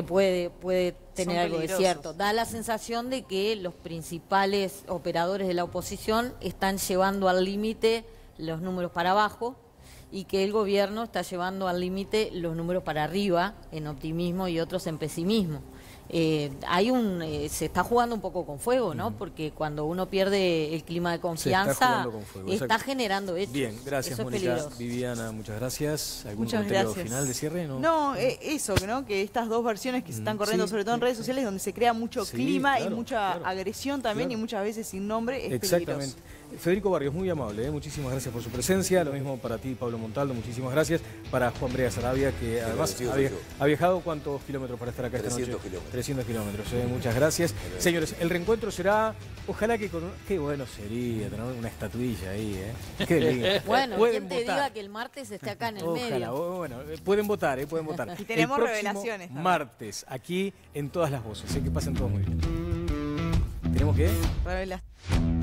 puede tener algo de cierto. Da la sensación de que los principales operadores de la oposición están llevando al límite los números para abajo y que el gobierno está llevando al límite los números para arriba en optimismo y otros en pesimismo. Se está jugando un poco con fuego, ¿no? Porque cuando uno pierde el clima de confianza, está generando hechos. Bien, gracias, Mónica. Viviana, muchas gracias. ¿Algún comentario final de cierre? No, eso, ¿no? Que estas dos versiones que se están corriendo, sobre todo en redes sociales, donde se crea mucho clima y mucha agresión también, y muchas veces sin nombre, es peligroso. Federico Barrios, muy amable, muchísimas gracias por su presencia. Lo mismo para ti, Pablo Montaldo, muchísimas gracias. Para Juan Brea Sarabia, que además ha viajado ¿cuántos kilómetros para estar acá esta noche? 300 kilómetros, muchas gracias. Señores, el reencuentro será, ojalá que con... Qué bueno sería tener una estatuilla ahí, Qué lindo. Bueno, ¿quién te diga que el martes esté acá en el medio? Bueno, pueden votar, pueden votar. Y tenemos revelaciones también. Martes, aquí en Todas las Voces. Que pasen todos muy bien. ¿Tenemos que? Revelaciones.